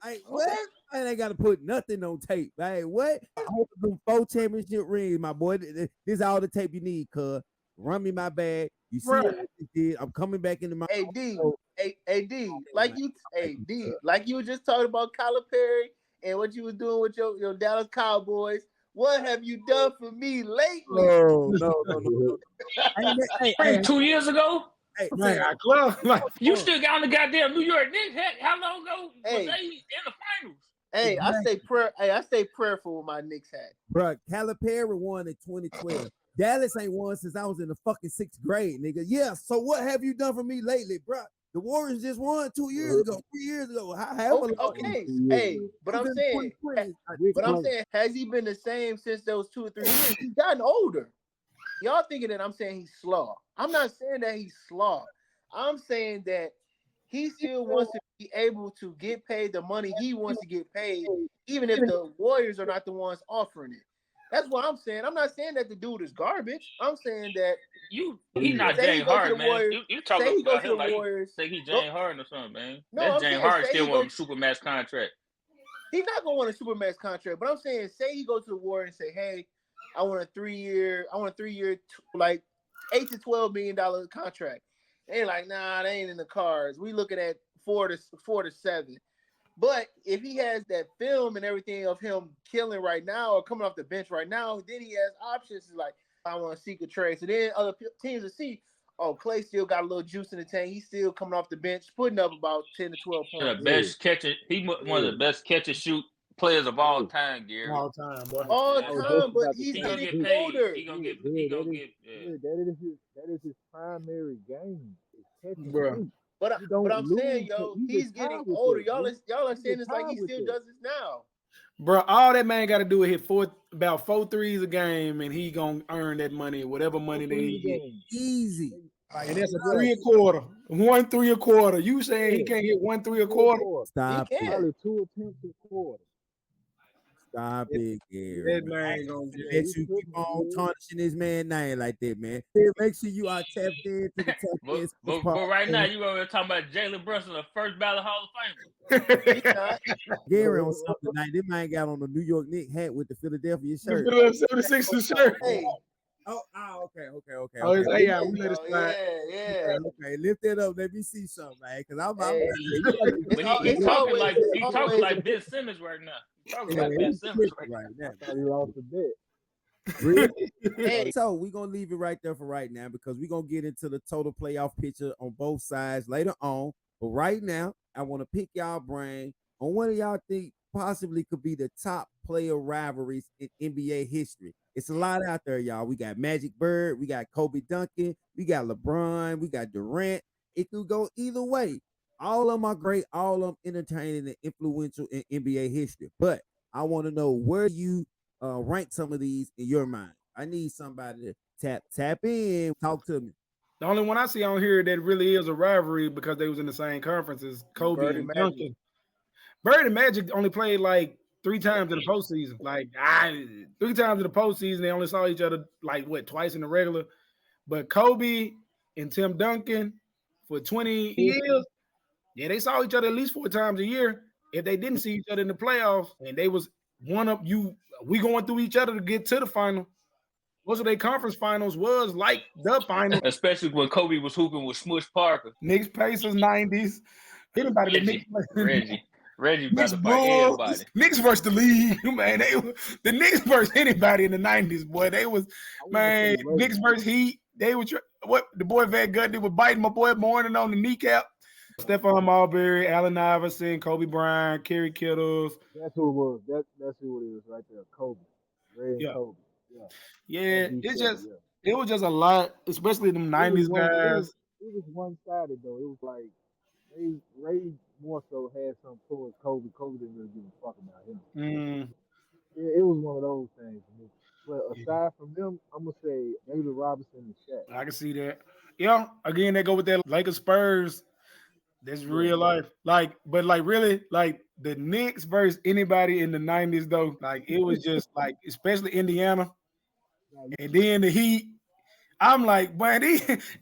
Hey, what? I ain't got to put nothing on tape. Hey, what? I hope them 4 championship rings, my boy. This is all the tape you need, cuz. Run me my bag. You see what I did? I'm coming back into my AD, like you were just talking about Calipari and what you was doing with your Dallas Cowboys. What have you done for me lately? No. Hey, 2 years ago? Hey, man, you still got on the goddamn New York Knicks. How long ago was they in the finals? Hey, I stay prayerful with my Knicks hat. Bro, Calipari won in 2012. Dallas ain't won since I was in the fucking 6th grade, nigga. Yeah, so what have you done for me lately, bro? The Warriors just won 2 years ago, 3 years ago. Okay. Hey, but I'm saying, has he been the same since those 2 or 3 years? He's gotten older. Y'all thinking that I'm saying he's slow. I'm not saying that he's slow. I'm saying that he still wants to be able to get paid the money he wants to get paid, even if the Warriors are not the ones offering it. That's what I'm saying. I'm not saying that the dude is garbage. I'm saying that he's not James Harden, man. You talking about him like say he's James Harden or something, man. No, that's I'm James saying, Harden still want a supermax contract. He's not gonna want a supermax contract, but I'm saying, say he goes to the Warriors and say, "Hey, I want a 3-year, like $8 to $12 million contract." They're like, "Nah, they ain't in the cards. We looking at 4 to 7." But if he has that film and everything of him killing right now or coming off the bench right now, then he has options. It's like, I want to seek a trade. So then other teams will see, oh, Clay still got a little juice in the tank. He's still coming off the bench, putting up about 10 to 12 points. The best catcher. He one of the best catch and shoot players of all time, Gary. All time, boy. All time, but he's getting older. He gonna get. That is his primary game. Bro. But I'm saying, yo, he's getting older. Y'all are saying it's like he still does this now. Bro, all that man got to do is hit about 4 threes a game, and he gonna earn that money, whatever money that he get. Easy. And that's a 3 a quarter. 1 3 a quarter. You saying he can't hit 1 3 a quarter? Stop it. Probably 2 attempts a quarter. Stop it, Gary. That man gonna let you keep on tarnishing this man's name like that, man. Make sure you are tapped into the top. But right now, you over talking about Jalen Brunson, the first ballot Hall of Famer. Gary on something tonight. This man got on the New York Knicks hat with the Philadelphia shirt. The 76ers shirt. Hey. Okay. Oh, yeah, we let it slide. Yeah. Okay, lift it up. Let me see something, man. Because I'm he's talking like Ben Simmons right now. He's talking like Ben Simmons right now. I thought he lost a bet. Hey. So we're gonna leave it right there for right now because we're gonna get into the total playoff picture on both sides later on. But right now, I want to pick y'all brain on what y'all think possibly could be the top player rivalries in NBA history. It's a lot out there, y'all. We got Magic Bird, we got Kobe Duncan, we got LeBron, we got Durant. It could go either way. All of them are great, all of them entertaining and influential in NBA history. But I want to know where you rank some of these in your mind. I need somebody to tap in, talk to me. The only one I see on here that really is a rivalry because they was in the same conference is Kobe Bird and and Duncan. Bird and Magic only played like 3 times in the postseason. Like 3 times in the postseason, they only saw each other like twice in the regular. But Kobe and Tim Duncan for 20 years, yeah, they saw each other at least 4 times a year. If they didn't see each other in the playoffs, and they was we going through each other to get to the final. Most of their conference finals was like the final. Especially when Kobe was hooping with Smush Parker. Knicks, Pacers, 90s. Reggie about to fight everybody. Knicks versus the league, man. The Knicks versus anybody in the 90s, boy. They was, man, Knicks versus Heat. They were, the boy Van Gundy was biting my boy Morning on the kneecap. Stephon Marbury, Allen Iverson, Kobe Bryant, Kerry Kittles. That's who it was. That's who it is right there. Kobe. Ray and Kobe. Yeah, it was just a lot, especially them 90s guys. It was one-sided though. It was like Ray more so had something towards Kobe. Kobe didn't really give a fuck about him. It was one of those things. But aside from them, I'm gonna say David Robinson and Shaq. I can see that. Yeah, again, they go with that Lakers Spurs. That's real life. Really, the Knicks versus anybody in the 90s though. Like it was just like, especially Indiana, and then the Heat. I'm like, man,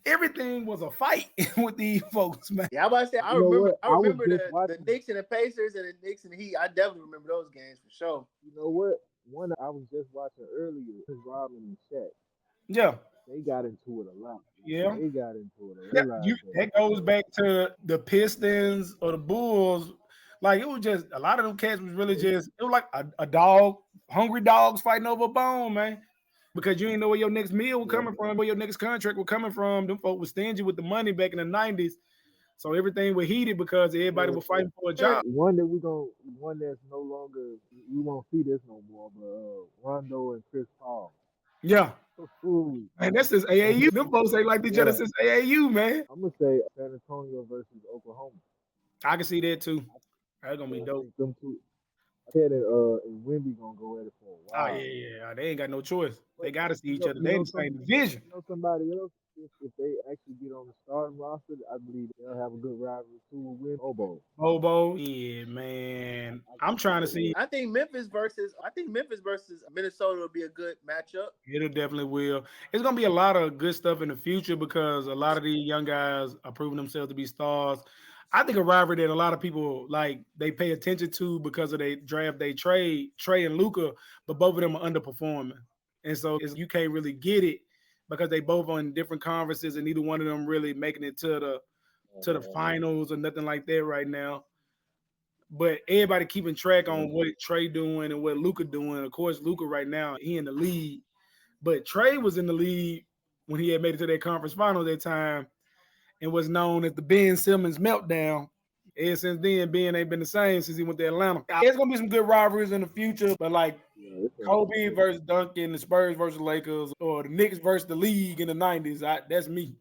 everything was a fight with these folks, man. Yeah, I'm about to say, I remember the Knicks and the Pacers and the Knicks and the Heat. I definitely remember those games for sure. You know what? One I was just watching earlier was Robin and Shaq. Yeah. They got into it a lot. Yeah. They got into it a lot. That goes back to the Pistons or the Bulls. Like, it was just, a lot of them cats was really just, it was like a dog, hungry dogs fighting over a bone, man. Because you didn't know where your next meal was coming from, where your next contract was coming from. Them folks was stingy with the money back in the 90s. So everything was heated because everybody was fighting for a job. One that's no longer, we won't see this no more, but Rondo and Chris Paul. Yeah. Ooh. Man, that's just AAU. Them folks ain't like each other since AAU, man. I'm going to say San Antonio versus Oklahoma. I can see that too. That's going to be dope. I said that and Wemby gonna go at it for a Oh while. yeah. They ain't got no choice. They But got to see each other. you They in know the same division. somebody else. If they actually get on the starting roster, I believe they'll have a good rivalry too with Obo. Bobo, yeah, man. I'm I trying to see. I think Memphis versus Minnesota will be a good matchup. It'll definitely will. It's gonna be a lot of good stuff in the future because a lot of these young guys are proving themselves to be stars. I think a rivalry that a lot of people like they pay attention to because of they draft, they trade Trey and Luca, but both of them are underperforming, and so you can't really get it because they both on different conferences and neither one of them really making it to the finals or nothing like that right now. But everybody keeping track on what Trey doing and what Luca doing. Of course, Luca right now he in the lead, but Trey was in the lead when he had made it to that conference final that time and was known as the Ben Simmons meltdown. And since then, Ben ain't been the same since he went to Atlanta. There's gonna be some good rivalries in the future, but like Kobe versus Duncan, the Spurs versus Lakers, or the Knicks versus the league in the '90s. That's me.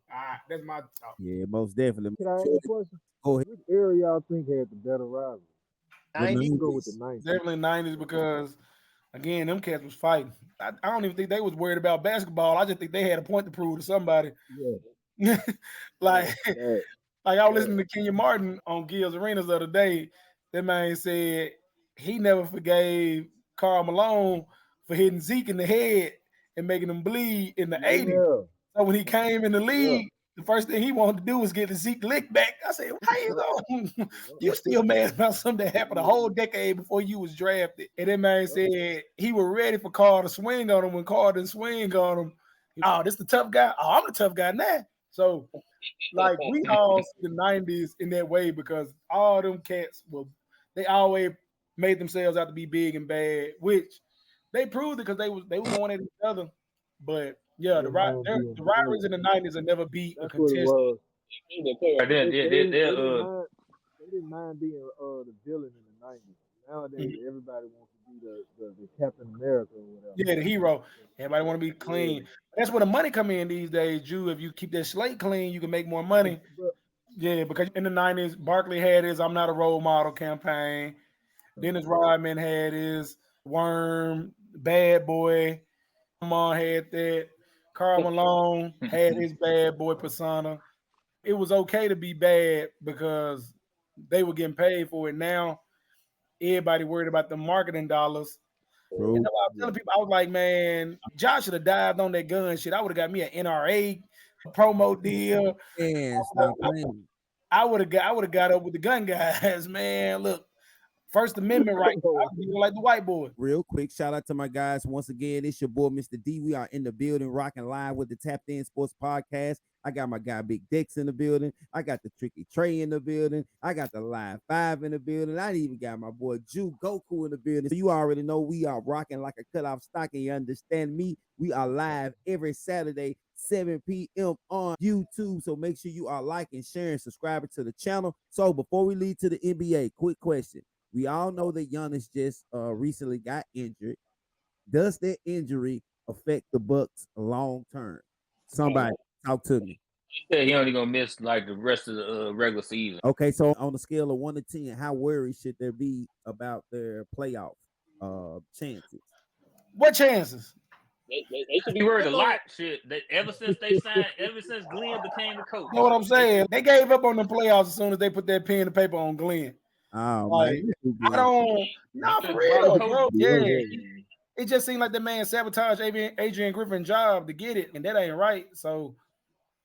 That's my thought. Yeah, most definitely. Can I ask you a question? Go ahead. Which area y'all think had the better rivalry? The 90. Go with the 90s. 90s. Definitely '90s because again, them cats was fighting. I don't even think they was worried about basketball. I just think they had a point to prove to somebody. Yeah, like that, Like I was listening to Kenya Martin on Gil's Arenas the other day. That man said he never forgave Karl Malone for hitting Zeke in the head and making him bleed in the '80s. yeah, So when he came in the yeah. league, the first thing he wanted to do was get the Zeke lick back. I said, how you going? You still mad about something that happened a whole decade before you was drafted. And that man said he was ready for Carl to swing on him when Carl didn't swing on him. Oh, this the tough guy? Oh, I'm the tough guy now. So like we all see the '90s in that way because all them cats they always made themselves out to be big and bad, which they proved it because they were going at each other. But yeah, They mind being the rivalries villain. in the '90s will never beat a That's what it contestant. was. Right there, They didn't mind being the villain in the 90s. Nowadays, everybody wants to be the Captain America or whatever. Yeah, the hero. Everybody want to be clean. Yeah. That's where the money come in these days, Jew. If you keep that slate clean, you can make more money. But Yeah, because in the '90s, Barkley had his "I'm Not a Role Model" campaign. Dennis Rodman had his Worm, Bad Boy. Mom had that. Karl Malone had his bad boy persona. It was okay to be bad because they were getting paid for it. Now everybody worried about the marketing dollars. And True. that's why I was telling people, I was like, man, Josh should have dived on that gun shit. I would have got me an NRA promo deal. And stop playing. I would have got up with the gun guys, man. Look, First Amendment right. I would be like the white boy. Real quick, shout out to my guys. Once again, it's your boy, Mr. D. We are in the building, rocking live with the Tapped In Sports Podcast. I got my guy Big Dex in the building. I got the Tricky Trey in the building. I got the Live 5 in the building. I even got my boy Jew Goku in the building. So you already know we are rocking like a cut-off stock, and you understand me. We are live every Saturday, 7 p.m. on YouTube. So make sure you are liking, sharing, subscribing to the channel. So before we lead to the NBA, quick question. We all know that Giannis just recently got injured. Does that injury affect the Bucks long term? Somebody talk to me. He said he only gonna miss like the rest of the regular season. Okay, so on a scale of 1 to 10, how worried should there be about their playoff chances? What chances? They should be worried a lot. Shit, ever since Glenn became the coach. You know what I'm saying? They gave up on the playoffs as soon as they put that pen and paper on Glenn. Oh Like, man, I don't. No, for real, bro. Yeah. It just seemed like the man sabotaged Adrian Griffin's job to get it, and that ain't right. So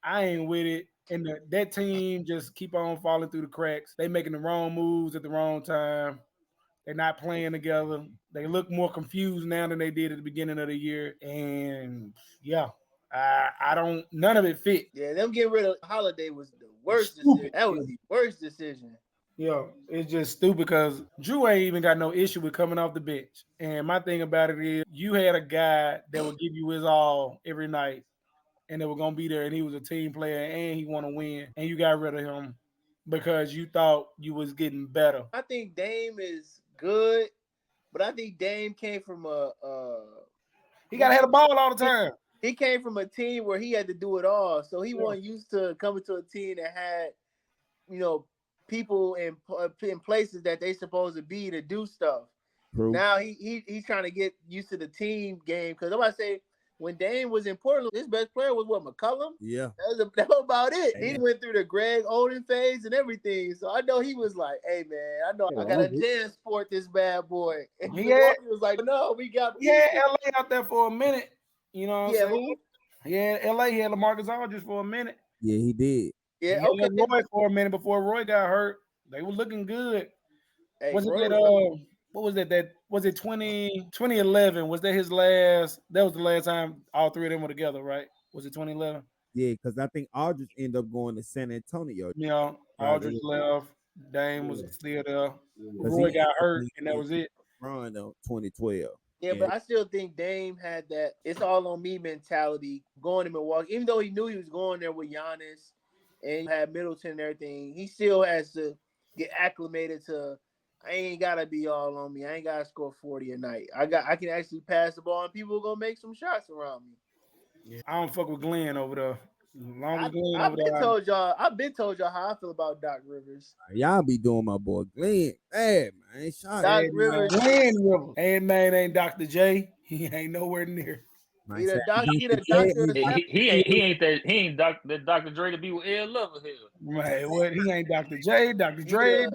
I ain't with it. And that team just keep on falling through the cracks. They making the wrong moves at the wrong time. They're not playing together. They look more confused now than they did at the beginning of the year. And yeah, I don't. None of it fit. Yeah, them getting rid of Holiday was the worst decision. That was the worst decision. Yeah, it's just stupid because Drew ain't even got no issue with coming off the bench. And my thing about it is you had a guy that would give you his all every night and they were gonna be there and he was a team player and he want to win and you got rid of him because you thought you was getting better. I think Dame is good, but I think Dame came from he gotta have the ball all the time. He came from a team where he had to do it all. So he wasn't used to coming to a team that had, people in places that they supposed to be to do stuff. Now he's trying to get used to the team game. Because I'm about to say, when Dame was in Portland, his best player was what, McCollum? Yeah. That was about it. He went through the Greg Oden phase and everything. So I know he was like, hey, man, I know I got a jam sport this bad boy. And he was like, no, we got LA out there for a minute. You know what I'm saying? Who? Yeah, LA had LaMarcus Aldridge for a minute. Yeah, he did. Yeah, okay. Roy for a minute before Roy got hurt. They were looking good. Hey, was it that what was it? That was it 2011? Was that his last? That was the last time all three of them were together, right? Was it 2011? Yeah, because I think Aldridge ended up going to San Antonio. Yeah, Aldridge left. Dame was still there. Roy got hurt, and that was it. Run though, 2012. Yeah, but I still think Dame had that "it's all on me" mentality going to Milwaukee. Even though he knew he was going there with Giannis and had Middleton and everything, he still has to get acclimated to. I ain't gotta be all on me. I ain't gotta score 40 a night. I can actually pass the ball and people are gonna make some shots around me. Yeah, I don't fuck with Glenn over there. I've been told y'all how I feel about Doc Rivers. Y'all be doing my boy Glenn. Hey man, Doc Rivers. Glenn Rivers. Hey man, ain't Dr. J. He ain't nowhere near. He the doctor. He ain't Dr. Dre to be with Ed Lover here. Man, what? He ain't Dr. J, Dr. Dre,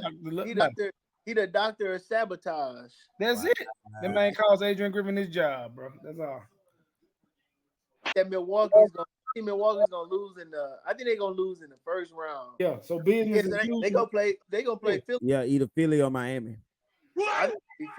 He the doctor of sabotage. That's it. That man calls Adrian Griffin his job, bro. That's all. That Milwaukee's gonna lose in the. I think they're gonna lose in the first round. Yeah. So business. They gonna play. They gonna play Philly. Yeah, either Philly or Miami. I think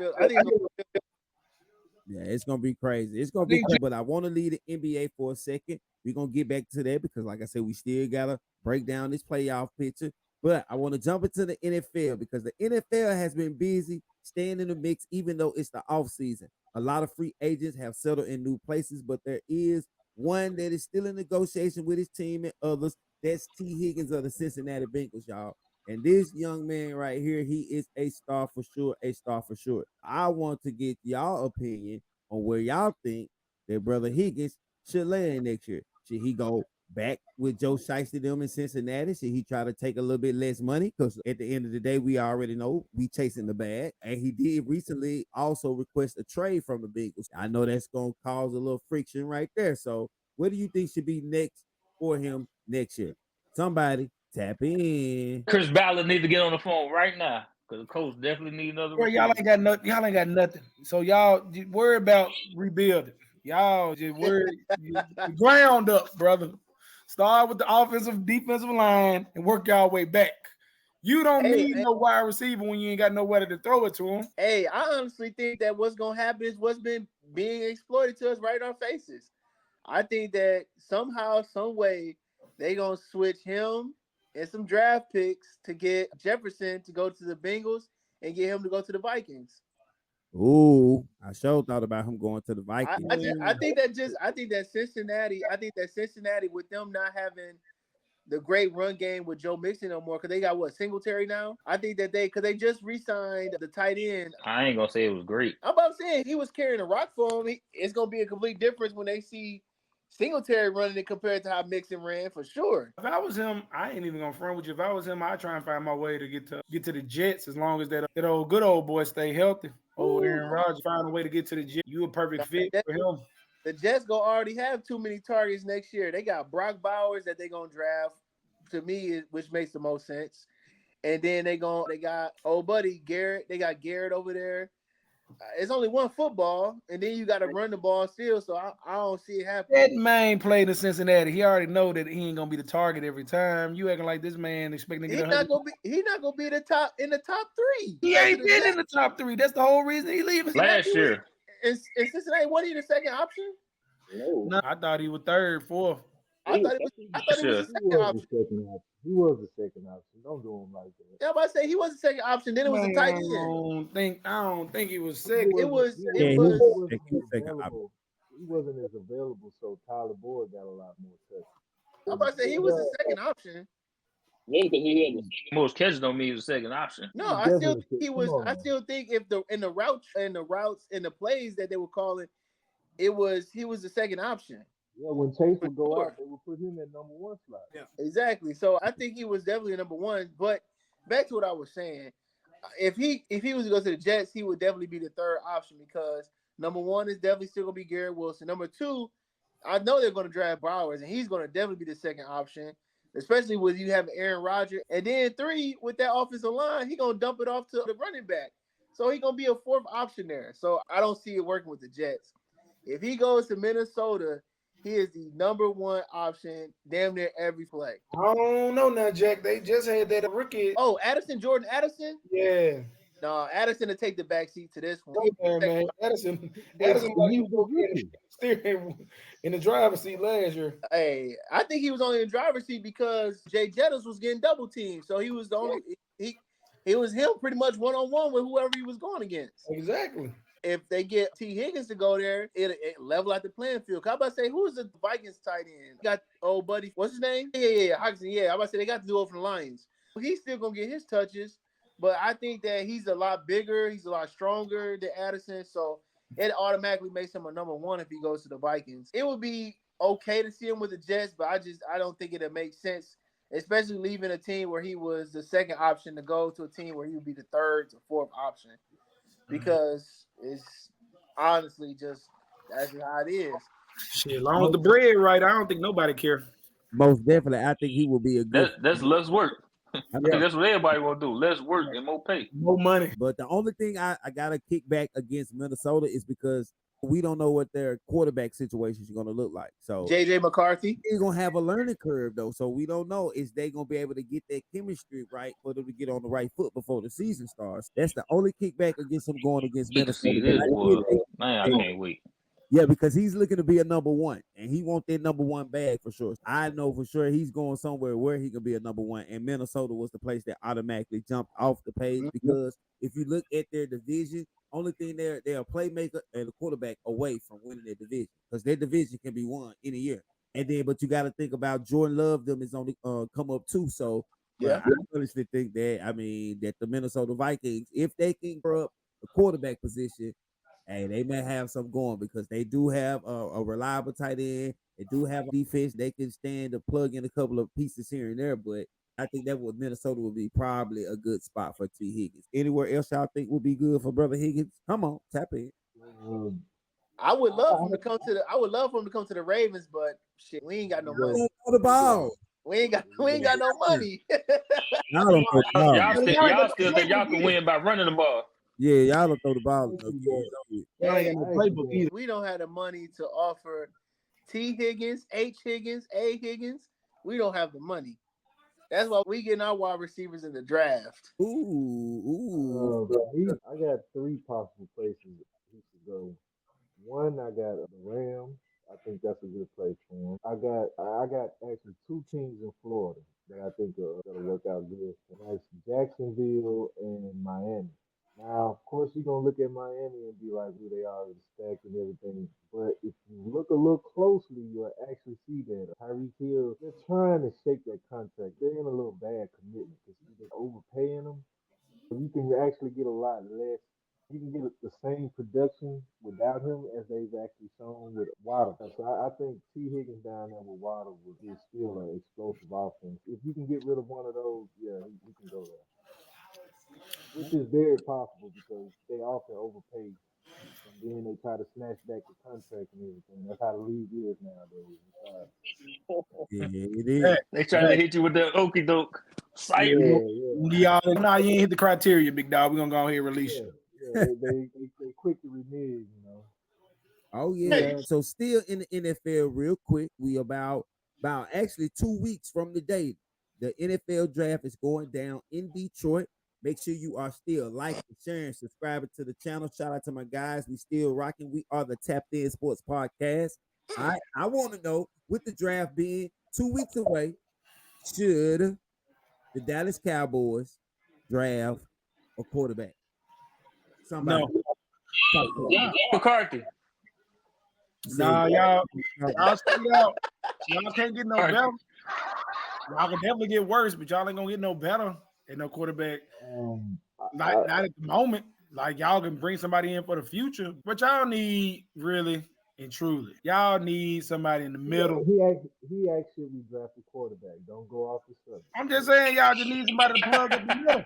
yeah, it's gonna be crazy. It's gonna be crazy, but I want to leave the NBA for a second. We're gonna get back to that because, like I said, we still gotta break down this playoff picture. But I want to jump into the NFL because the NFL has been busy staying in the mix, even though it's the offseason. A lot of free agents have settled in new places, but there is one that is still in negotiation with his team and others. That's T. Higgins of the Cincinnati Bengals, y'all. And this young man right here, he is a star for sure, a star for sure. I want to get y'all opinion on where y'all think that brother Higgins should land next year. Should he go back with Joe Shiesty them in Cincinnati? Should he try to take a little bit less money? Because at the end of the day, we already know we chasing the bag. And he did recently also request a trade from the Bengals. I know that's going to cause a little friction right there. So what do you think should be next for him next year? Somebody tap in. Chris Ballard needs to get on the phone right now because the coach definitely need another. Well, y'all ain't got nothing. So y'all worry about rebuilding. Y'all just worry ground up, brother. Start with the offensive, defensive line and work y'all way back. You don't need no wide receiver when you ain't got nowhere to throw it to him. Hey, I honestly think that what's gonna happen is what's been being exploited to us right in our faces. I think that somehow, some way, they gonna switch him and some draft picks to get Jefferson to go to the Bengals and get him to go to the Vikings. Ooh, I sure thought about him going to the Vikings. I think that Cincinnati with them not having the great run game with Joe Mixon no more because they got Singletary now. I think that because they just re-signed the tight end. I ain't gonna say it was great. I'm about to say he was carrying a rock for him. It's gonna be a complete difference when they see Singletary running it compared to how Mixon ran for sure. If I was him, I ain't even gonna front with you. If I was him, I'd try and find my way to get to the Jets as long as that good old boy stay healthy. Aaron Rodgers find a way to get to the Jets. You a perfect fit for him. The Jets gonna already have too many targets next year. They got Brock Bowers that they gonna draft. To me, which makes the most sense. And then they got old buddy Garrett. They got Garrett over there. It's only one football, and then you got to run the ball still. So I don't see it happening. That man played in Cincinnati. He already know that he ain't gonna be the target every time. You acting like this man expecting to get. He's not gonna be in the top 3. He ain't been in the top 3. That's the whole reason he leaving. Last year. In Cincinnati, wasn't he the second option? No, I thought he was third, fourth. I thought he was the second option. He was the second option. Don't do him like that. Yeah, but I say he was the second option. Then it was a tight end. I don't think he was second. He wasn't as available, so Tyler Boyd got a lot more touch. I'm about to say he was the second option. Yeah, because he had the most catches don't mean he was the second option. No, I still think he was. I still think if in the routes and the plays that they were calling, he was the second option. Yeah, when Chase would go out, they would put him in number 1 slot. Yeah, exactly. So I think he was definitely number 1. But back to what I was saying, If he was to go to the Jets, he would definitely be the third option because number one is definitely still gonna be Garrett Wilson. Number two, I know they're gonna draft Bowers, and he's gonna definitely be the second option, especially with you having Aaron Rodgers. And then three, with that offensive line, he gonna dump it off to the running back. So he's gonna be a fourth option there. So I don't see it working with the Jets. If he goes to Minnesota, he is the number one option damn near every play. I don't know now, Jack. They just had that rookie. Oh, Jordan Addison? Yeah. No, Addison to take the back seat to this one. Yeah, man. Addison steering in the driver's seat last year. Hey, I think he was only in the driver's seat because Jay Jettis was getting double teamed. So he was the only he was him pretty much one-on-one with whoever he was going against. Exactly. If they get T. Higgins to go there, it level out the playing field. How about say who's the Vikings tight end? Got old buddy, what's his name? Yeah, Hodgson. Yeah, I about to say they got to do it for the Lions. He's still gonna get his touches, but I think that he's a lot bigger, he's a lot stronger than Addison, so it automatically makes him a number one if he goes to the Vikings. It would be okay to see him with the Jets, but I don't think it'll make sense, especially leaving a team where he was the second option to go to a team where he would be the third or fourth option. Because it's honestly just that's how it is. Shit, as long as the bread right, I don't think nobody care. Most definitely, I think he will be a good. That's less work. I think that's what everybody will do. Less work and more pay. More money. But the only thing I gotta kick back against Minnesota is because we don't know what their quarterback situation is going to look like. So JJ McCarthy, they're going to have a learning curve though. So we don't know is they going to be able to get that chemistry right for them to get on the right foot before the season starts. That's the only kickback against him going against Minnesota. Man, I can't wait. Yeah, because he's looking to be a number one, and he wants that number one bag for sure. I know for sure he's going somewhere where he can be a number one, and Minnesota was the place that automatically jumped off the page because if you look at their division, only thing they're a playmaker and a quarterback away from winning their division because their division can be won any year. And then, but you got to think about Jordan Love. Them is only come up too. So yeah, I honestly think that that the Minnesota Vikings, if they can grow up the quarterback position. Hey, they may have some going because they do have a reliable tight end. They do have a defense. They can stand to plug in a couple of pieces here and there. But I think that what Minnesota would be probably a good spot for T. Higgins. Anywhere else y'all think would be good for Brother Higgins? Come on, tap in. I would love for him to come to the. I would love for him to come to the Ravens, but shit, we ain't got no money. The ball. We ain't got no money. Y'all still think y'all can win by running the ball. Yeah, y'all don't throw the ball. We don't have the money to offer T. Higgins, H. Higgins, A. Higgins. We don't have the money. That's why we getting our wide receivers in the draft. Ooh. I got three possible places he should go. One, I got the Rams. I think that's a good place for him. I got actually two teams in Florida that I think that'll work out good. And that's Jacksonville and Miami. Now, of course, you're going to look at Miami and be like, who they are, stacked and everything. But if you look a little closely, you'll actually see that Tyreek Hill, they're trying to shake that contract. They're in a little bad commitment because they're overpaying them. You can actually get a lot less. You can get the same production without him as they've actually shown with Waddle. So I think T. Higgins down there with Waddle is still an explosive offense. If you can get rid of one of those, yeah, he can go there. Which is very possible because they often overpay and then they try to snatch back the contract and everything. That's how the league is nowadays. Yeah, it is. They trying to hit you with the okie doke. Yeah. Nah, you ain't hit the criteria, big dog. We're gonna go ahead and release you. Yeah, they quick to renege, Oh yeah. So still in the NFL, real quick, we about actually 2 weeks from the day the NFL draft is going down in Detroit. Make sure you are still liking, sharing, subscribing to the channel. Shout out to my guys. We still rocking. We are the Tapped In Sports Podcast. All right. I want to know, with the draft being 2 weeks away, should the Dallas Cowboys draft a quarterback? Somebody. No. McCarthy. Nah, y'all still out. Y'all can't get no better. Y'all can definitely get worse, but y'all ain't gonna get no better. And no quarterback. Not at the moment. Like y'all can bring somebody in for the future, but y'all need really and truly. Y'all need somebody in the middle. He actually drafted quarterback. Don't go off the subject. I'm just saying, y'all just need somebody to plug up the middle.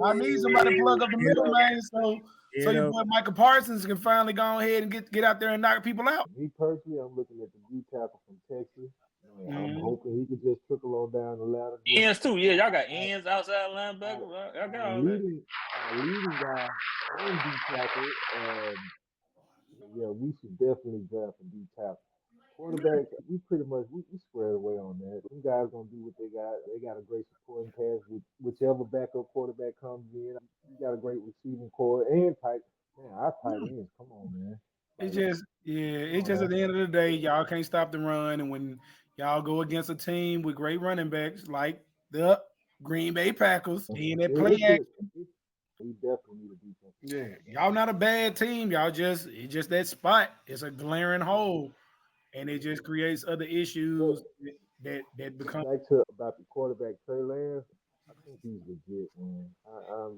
I need somebody to plug up the middle, man. So your boy Michael Parsons can finally go ahead and get out there and knock people out. Me personally, I'm looking at the D tackle from Texas. Man, I'm hoping he could just trickle on down the ladder. Ends too, yeah. Y'all got ends outside linebacker. Y'all got all that. Leading guy and D tackle. Yeah, we should definitely draft a D tackle. Quarterback, we pretty much we squared away on that. Them guys gonna do what they got. They got a great supporting cast with whichever backup quarterback comes in. We got a great receiving core and tight. Man, our tight ends. Come on, man. It's just at the end of the day, y'all can't stop the run, and when y'all go against a team with great running backs like the Green Bay Packers in that play action. We definitely need a defense. Yeah, y'all not a bad team. It's just that spot. It's a glaring hole, and it just creates other issues that become. Back to about the quarterback Trey Lance, I think he's legit, man. I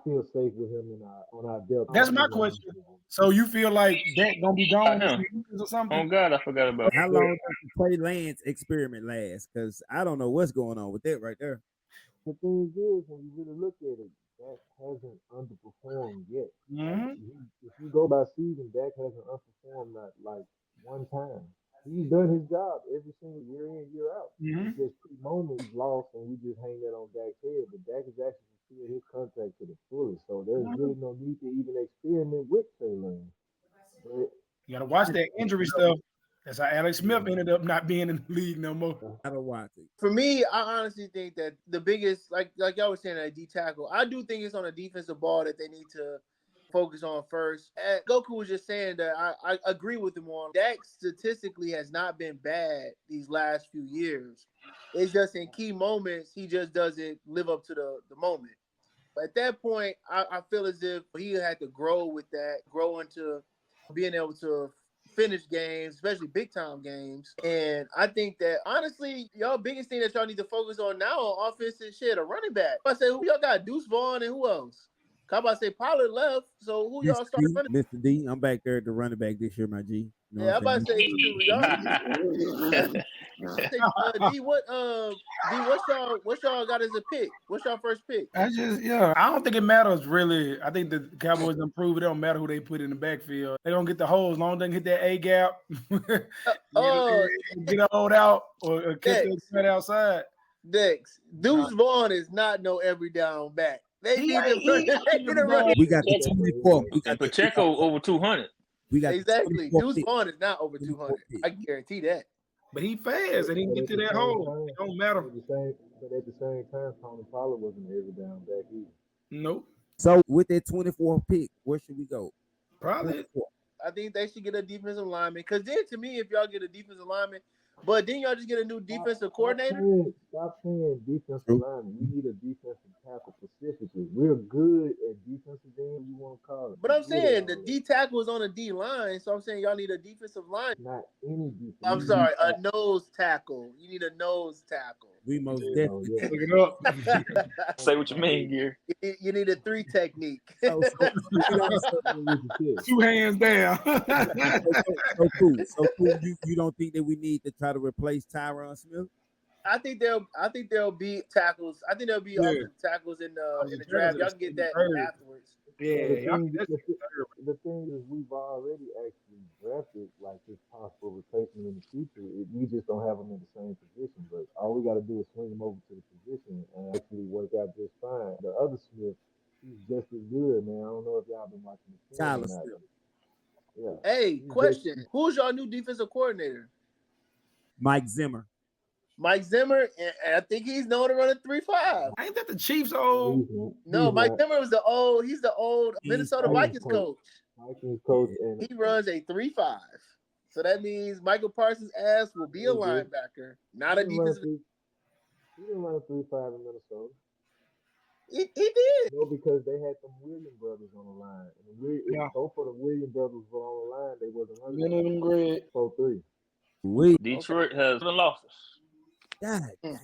feel safe with him on our depth. That's my question. So you feel like that gonna be gone or something? Oh God, I forgot about. How long does the Trey Lance experiment last? Because I don't know what's going on with that right there. The thing is, when you really look at it, Dak hasn't underperformed yet. If you go by season, Dak hasn't underperformed like one time. He's done his job every single year in, year out. It's just moments he's lost, and we just hang that on Dak's head. But Dak has actually fulfilled his contract to the fullest, so there's really no need to even experiment with Trey Lance. You gotta watch that injury stuff. That's how Alex Smith ended up not being in the league no more. I don't watch it. For me, I honestly think that the biggest, like y'all was saying, at D tackle, I do think it's on a defensive ball that they need to focus on first. Goku was just saying that I agree with him on. Dak statistically has not been bad these last few years. It's just in key moments he just doesn't live up to the moment. But at that point, I feel as if he had to grow into being able to finish games, especially big time games. And I think that honestly, y'all biggest thing that y'all need to focus on now on offense is a running back. I say who y'all got? Deuce Vaughn and who else? How about say Pollard left? So who y'all starting running? Mr. D, I'm back there at the running back this year, my G. You know I'm about to say too, y'all. D, what's y'all got as a pick? What's y'all first pick? I don't think it matters really. I think the Cowboys done prove it don't matter who they put in the backfield. They don't get the holes, as long as they can hit that A gap. Get a hold out or catch that outside. Dex, Deuce Vaughn is not no every down back. They need to run. We got the 24. We got Pacheco over 200. We got exactly. Deuce Vaughn is not over 200. I can guarantee that. But he fast and he can get to that hole. It don't matter. But at the same time, Tony Pollard wasn't every down back either. Nope. So with that 24th pick, where should we go? Probably. 24. I think they should get a defensive lineman. Because then, to me, if y'all get a defensive lineman, but then y'all just get a new defensive coordinator. Stop saying defensive lineman. We need a defensive tackle specifically. We're good at defensive end. You want to call it. But I'm saying the D tackle is on a D line, so I'm saying y'all need a defensive line. Not any defensive. I'm sorry, a nose tackle. You need a nose tackle. We most definitely look it up. Say what you mean, Gear. You need a 3 technique. Two hands down. So cool. You don't think that we need to try to replace Tyron Smith? I think there'll be tackles. I think there'll be tackles in the draft. Y'all can get that afterwards. Yeah. The thing is, we've already actually drafted like this possible replacement in the future. We just don't have them in the same position. But all we got to do is swing them over to the position and actually work out just fine. The other Smith is just as good, man. I don't know if y'all been watching the film. Tyler Smith. Yeah. Hey, question: who's your new defensive coordinator? Mike Zimmer. Mike Zimmer, and I think he's known to run a 3-5. Ain't that the Chiefs old? No, Mike Zimmer was he's the old Minnesota Vikings coach. Vikings coach. He runs a 3-5. So that means Michael Parsons' ass will be a linebacker, not a defensive. He didn't run a 3-5 in Minnesota. He did. No, because they had some Williams brothers on the line. And if both of the Williams brothers were on the line, they wasn't running. 4-3. Detroit has 7 losses. God damn.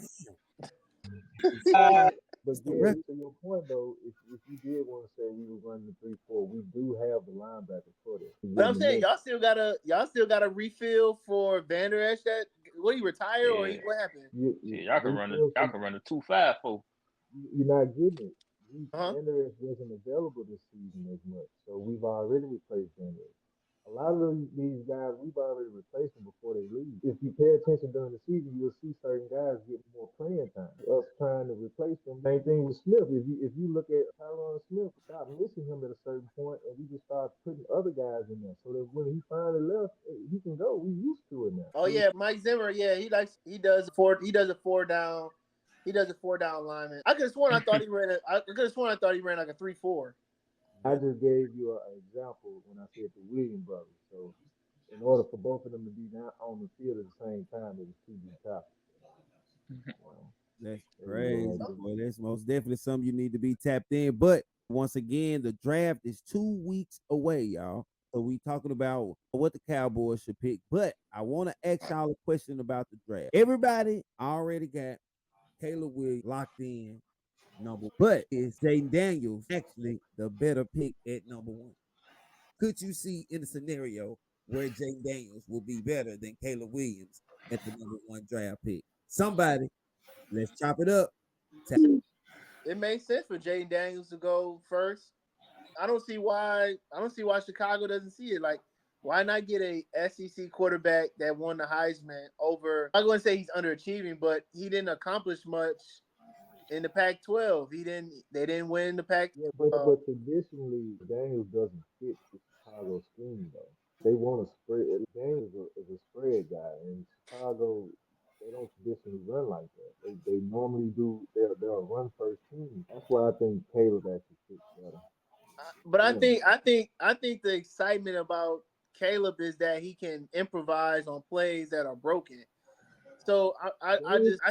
But yeah, to your point though, if you did want to say we were running the 3-4, we do have the linebacker for that. We But I'm saying y'all still gotta refill for Vander Esch. That what, he retired or what happened? Y'all can run a 2-5-4. You're not getting it. Uh-huh. Vander Esch wasn't available this season as much, so we've already replaced Vander Esch. A lot of these guys, we've already replaced them before they leave. If you pay attention during the season, you'll see certain guys get more playing time. Us trying to replace them. Same thing with Smith. If you look at Tyron Smith, stop missing him at a certain point, and we just start putting other guys in there, so that when he finally left, he can go. We used to it now. Oh yeah, Mike Zimmer. Yeah, he does a 4 down. He does a 4 down lineman. I could have sworn I thought he ran like a 3-4. I just gave you an example when I said the Williams brothers. So, in order for both of them to be down on the field at the same time, it was too deep top. That's crazy, boy. That's most definitely something you need to be tapped in. But once again, the draft is 2 weeks away, y'all. So we talking about what the Cowboys should pick. But I want to ask y'all a question about the draft. Everybody already got Caleb Williams locked in. But is Jaden Daniels actually the better pick at number 1? Could you see in a scenario where Jaden Daniels will be better than Caleb Williams at the number 1 draft pick? Somebody, let's chop it up. It makes sense for Jaden Daniels to go first. I don't see why Chicago doesn't see it. Like, why not get a SEC quarterback that won the Heisman over? I'm going to say he's underachieving, but he didn't accomplish much in the Pac-12. They didn't win the Pac. Yeah, but traditionally, Daniels doesn't fit the Chicago scheme though. They want to spread. Daniels is a spread guy, and Chicago, they don't traditionally run like that. They normally do. They're a run first team. That's why I think Caleb actually fits better. But I think the excitement about Caleb is that he can improvise on plays that are broken. So I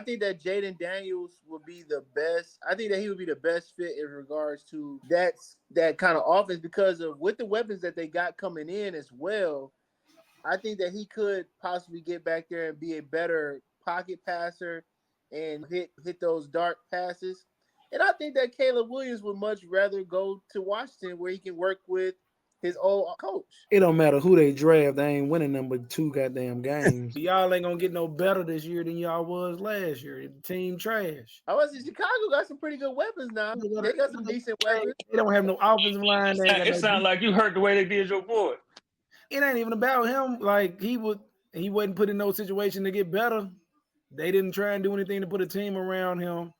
think that Jaden Daniels would be the best. I think that he would be the best fit in regards to that kind of offense because of with the weapons that they got coming in as well. I think that he could possibly get back there and be a better pocket passer and hit those dark passes. And I think that Caleb Williams would much rather go to Washington where he can work with his old coach. It don't matter who they draft. They ain't winning number 2 goddamn games. Y'all ain't gonna get no better this year than y'all was last year. The team trash. I was in Chicago. Got some pretty good weapons now. They got some decent weapons. They don't have no offensive line. It sounds like you hurt the way they did your boy. It ain't even about him. Like he wasn't put in no situation to get better. They didn't try and do anything to put a team around him.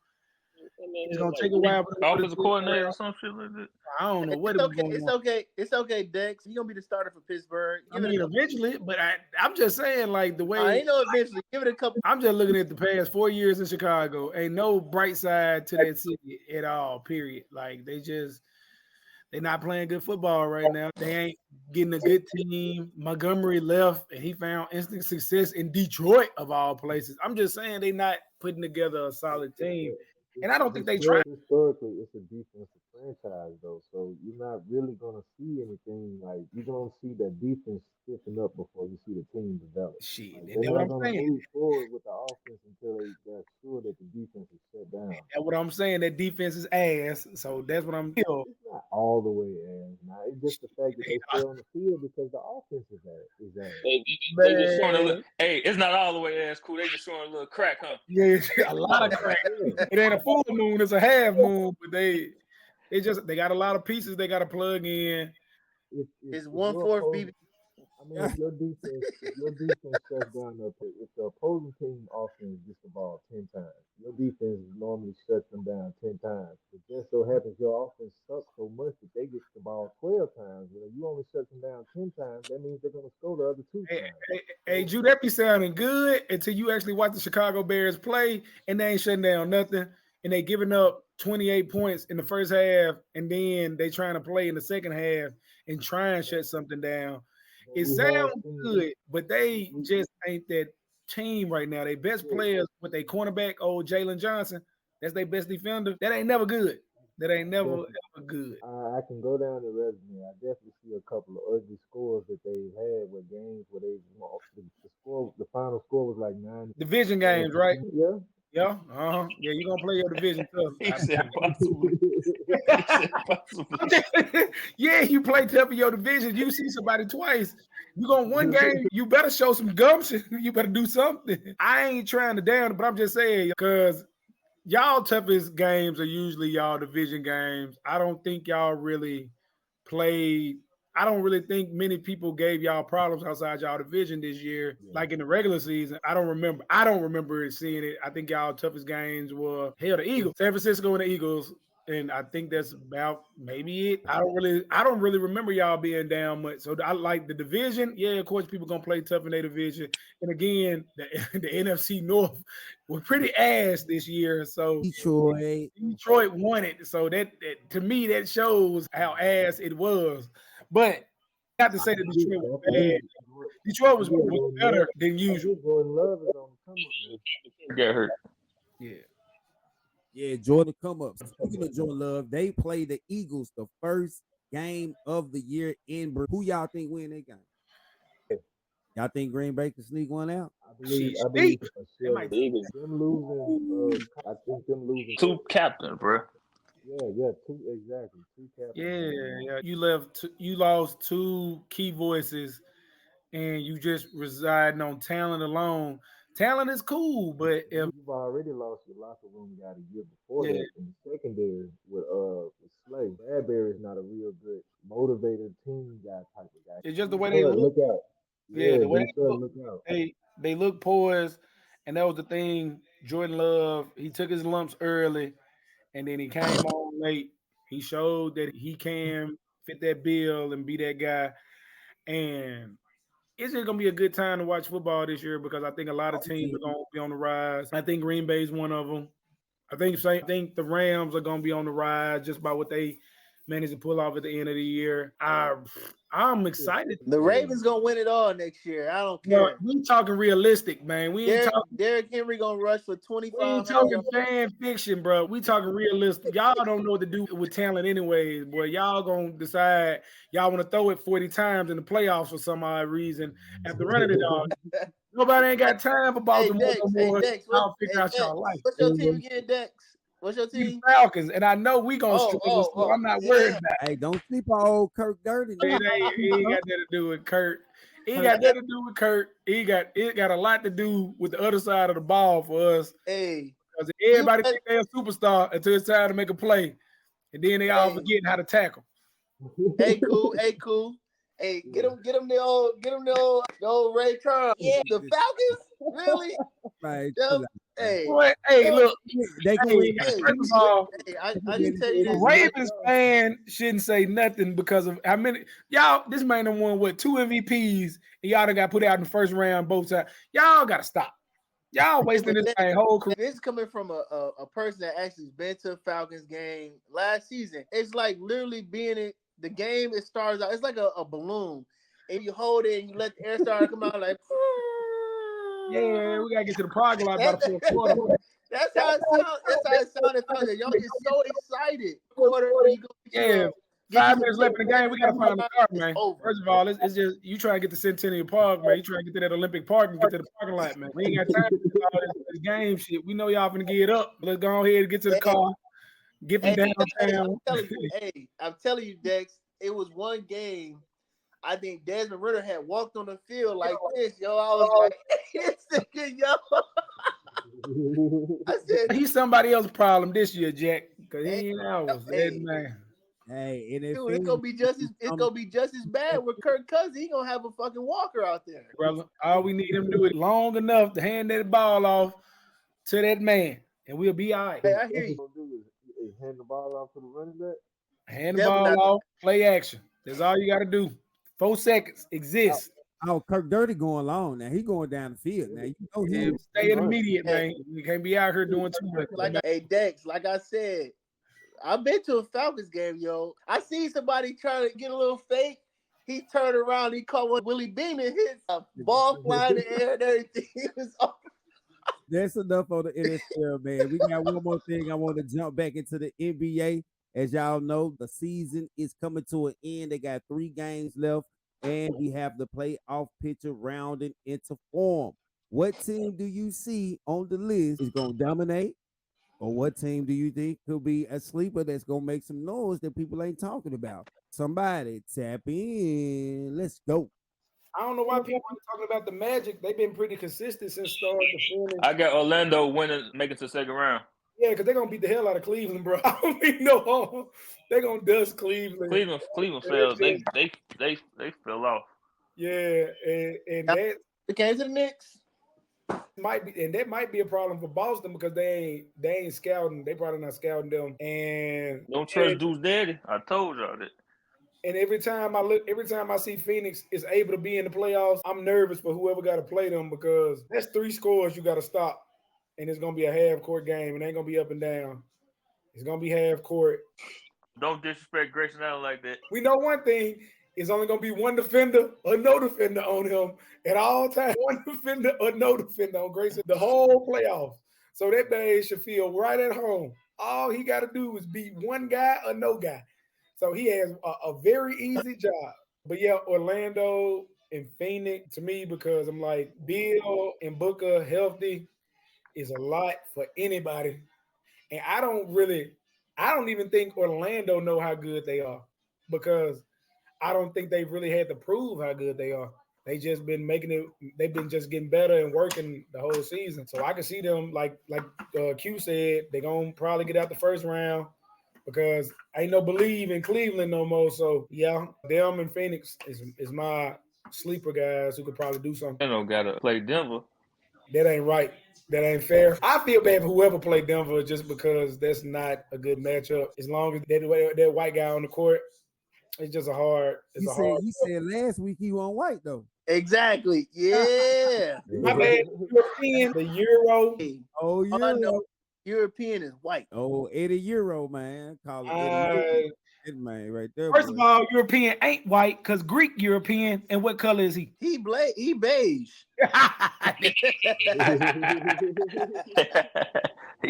It's gonna take a while. Offensive coordinator or some shit like that. I don't know what going on. It's okay, Dex. You're gonna be the starter for Pittsburgh. Eventually, but I'm just saying, like the way I know eventually. Give it a couple. I'm just looking at the past 4 years in Chicago. Ain't no bright side to that city at all. Period. Like they're not playing good football right now. They ain't getting a good team. Montgomery left, and he found instant success in Detroit of all places. I'm just saying they're not putting together a solid team. And I don't think they try. Historically, it's a defensive franchise, though. So you're not really going to see anything like you're going to see that defense stiffen up before you see the team develop. Shit, like, they're not going to move forward with the offense until they're sure that the defense is shut down. That's what I'm saying. That defense is ass. So that's what I'm. It's not all the way ass. Now it's just the fact that they stay on the field because the offense is ass. They just showing hey, it's not all the way ass. Cool. They just showing a little crack, huh? Yeah, a lot of crack. It ain't a full moon. It's a half moon. But they got a lot of pieces they got to plug in. It's 1/4 BB. I mean, if your defense shuts down if the opposing team offense gets the ball 10 times, your defense normally shuts them down 10 times. It just so happens your offense sucks so much that they get the ball 12 times. Well, you only shut them down 10 times, that means they're going to score the other 2 times. Hey, Drew, that be sounding good until you actually watch the Chicago Bears play, and they ain't shutting down nothing, and they giving up 28 points in the first half, and then they trying to play in the second half and try and shut something down. It sounds good, but they just ain't that team right now. They best players with their cornerback, old Jalen Johnson. That's their best defender. That ain't never good. That ain't never ever good. I can go down the resume. I definitely see a couple of ugly scores that they've had with games where the final score was like 9. Division games, right? Yeah. Yeah, yeah, you gonna play your division tough. He said possibly. He said possibly. Yeah, you play tough in your division. You see somebody twice. You gonna one game. You better show some gumption. You better do something. I ain't trying to down it, but I'm just saying because y'all toughest games are usually y'all division games. I don't think y'all really played. I don't really think many people gave y'all problems outside y'all division this year. Yeah. Like in the regular season, I don't remember seeing it. I think y'all toughest games were the Eagles, San Francisco, and the Eagles. And I think that's about maybe it. I don't really remember y'all being down much. So I like the division. Yeah, of course, people gonna play tough in their division. And again, the NFC North was pretty ass this year. So Detroit won it. So that to me that shows how ass it was. But I have to say that Detroit was bad. Detroit was better than usual. Jordan Love is on the come up. Get hurt. Yeah. Yeah, Jordan come up. Speaking of Jordan Love, they played the Eagles the first game of the year in Who y'all think win that game? Y'all think Green Bay can sneak one out? I believe for sure. Them losing, I think them losing. Two captains, bro. Yeah, two captains. Yeah. You lost two key voices, and you just residing on talent alone. Talent is cool, but if you've already lost your locker room guy the year before that in the secondary with Slay. Bradbury is not a real good motivated team guy type of guy. It's just the way they look out. Yeah, the way they look out. They look poised, and that was the thing. Jordan Love, he took his lumps early, and then he came on late. He showed that he can fit that bill and be that guy. And it's just gonna be a good time to watch football this year because I think a lot of teams are gonna be on the rise. I think Green Bay is one of them. I think the Rams are gonna be on the rise just by what they managed to pull off at the end of the year. I'm excited. The Ravens gonna win it all next year. I don't care. We talking realistic, man. We ain't talking. Derrick Henry gonna rush for 25. We ain't talking fan fiction, bro. We talking realistic. Y'all don't know what to do with talent, anyways, boy. Y'all gonna decide y'all want to throw it 40 times in the playoffs for some odd reason after running it all. Nobody ain't got time for Baltimore no more. Y'all figure out y'all life. What's your team again, Dex? What's your team? Falcons, and I know we gonna struggle. So I'm not worried about it. Hey, don't sleep on old Kirk Dirty. He ain't got nothing to do with Kurt. He got nothing to do with Kurt. It got a lot to do with the other side of the ball for us. Hey, because everybody think they're a superstar until it's time to make a play, and then they all forgetting how to tackle. Hey, cool. Hey, get them the old Ray Charles. Yeah, the Falcons, really? Right. Hey, look. First of all, I can tell you this. Ravens fan shouldn't say nothing because of how many y'all. This man done won 2 MVPs, and y'all done got put out in the first round both sides. Y'all gotta stop. Y'all wasting this whole career. This coming from a person that actually been to a Falcons game last season. It's like literally being in the game. It starts out. It's like a balloon, and you hold it and you let the air start come out like. Yeah, we gotta get to the parking lot by the fourth quarter. That's how it sounds. That's how it sounded. Y'all get so excited. 5 minutes left in the game. We gotta find the car, man. First of all, it's just you trying to get to Centennial Park, man. You trying to get to that Olympic Park and get to the parking lot, man. We ain't got time for all this game shit. We know y'all finna get up. Let's go ahead and get to the car. Get from downtown. I'm telling you, Dex. It was one game. I think Desmond Ritter had walked on the field like this, yo. I was like, yo. I said, he's somebody else's problem this year, Jack. Because he ain't ours. Man. Hey, and dude, it's gonna be just as bad with Kirk Cousins. He gonna have a fucking Walker out there, brother. All we need him to do is long enough to hand that ball off to that man, and we'll be all right. Hey, I hear you. Is hand the ball off to the running back. Hand the ball off, play action. That's all you got to do. 4 seconds exist. Oh, Kirk Dirty going long now. He going down the field now. You know him. Stay intermediate, man. You can't be out here doing too much. Hey, Dex, like I said, I've been to a Falcons game, yo. I see somebody trying to get a little fake. He turned around. He caught one Willie Beam and hit a ball flying in the air and everything. That's enough on the NFL, man. We got one more thing. I want to jump back into the NBA. As y'all know, the season is coming to an end. They got 3 games left, and we have the playoff picture rounding into form. What team do you see on the list is going to dominate? Or what team do you think could be a sleeper that's going to make some noise that people ain't talking about? Somebody tap in. Let's go. I don't know why people are talking about the Magic. They've been pretty consistent since start to finish. I got Orlando winning, making to the second round. Yeah, because they're gonna beat the hell out of Cleveland, bro. I don't mean no harm. They're gonna dust Cleveland. Cleveland failed. They fell off. Yeah, and that It came to the Knicks. that might be a problem for Boston because they ain't scouting. They probably not scouting them. And Don't trust Deuce Daddy. I told y'all that. And every time I see Phoenix is able to be in the playoffs, I'm nervous for whoever got to play them because that's 3 scores you got to stop, and it's gonna be a half court game. It ain't gonna be up and down. It's gonna be half court. Don't disrespect Grayson Allen like that. We know one thing: it's only gonna be one defender or no defender on him at all times. One defender or no defender on Grayson the whole playoffs. So that man should feel right at home. All he got to do is beat one guy or no guy. So he has a very easy job. But yeah, Orlando and Phoenix to me, because I'm like, Bill and Booker healthy is a lot for anybody. And I don't even think Orlando know how good they are because I don't think they've really had to prove how good they are. They just been they've been just getting better and working the whole season. So I can see them like Q said, they're going to probably get out the first round. Because ain't no believe in Cleveland no more. So, yeah, them and Phoenix is my sleeper guys who could probably do something. They don't got to play Denver. That ain't right. That ain't fair. I feel bad for whoever played Denver just because that's not a good matchup. As long as that white guy on the court, it's just a hard. He said last week he won white, though. Exactly. Yeah. My bad. European, the Euro. Oh, yeah. European is white. Oh, Eddie Euro, man. Call it Eddie Euro. Man, right there. First of all, European ain't white because Greek European. And what color is he? He beige. He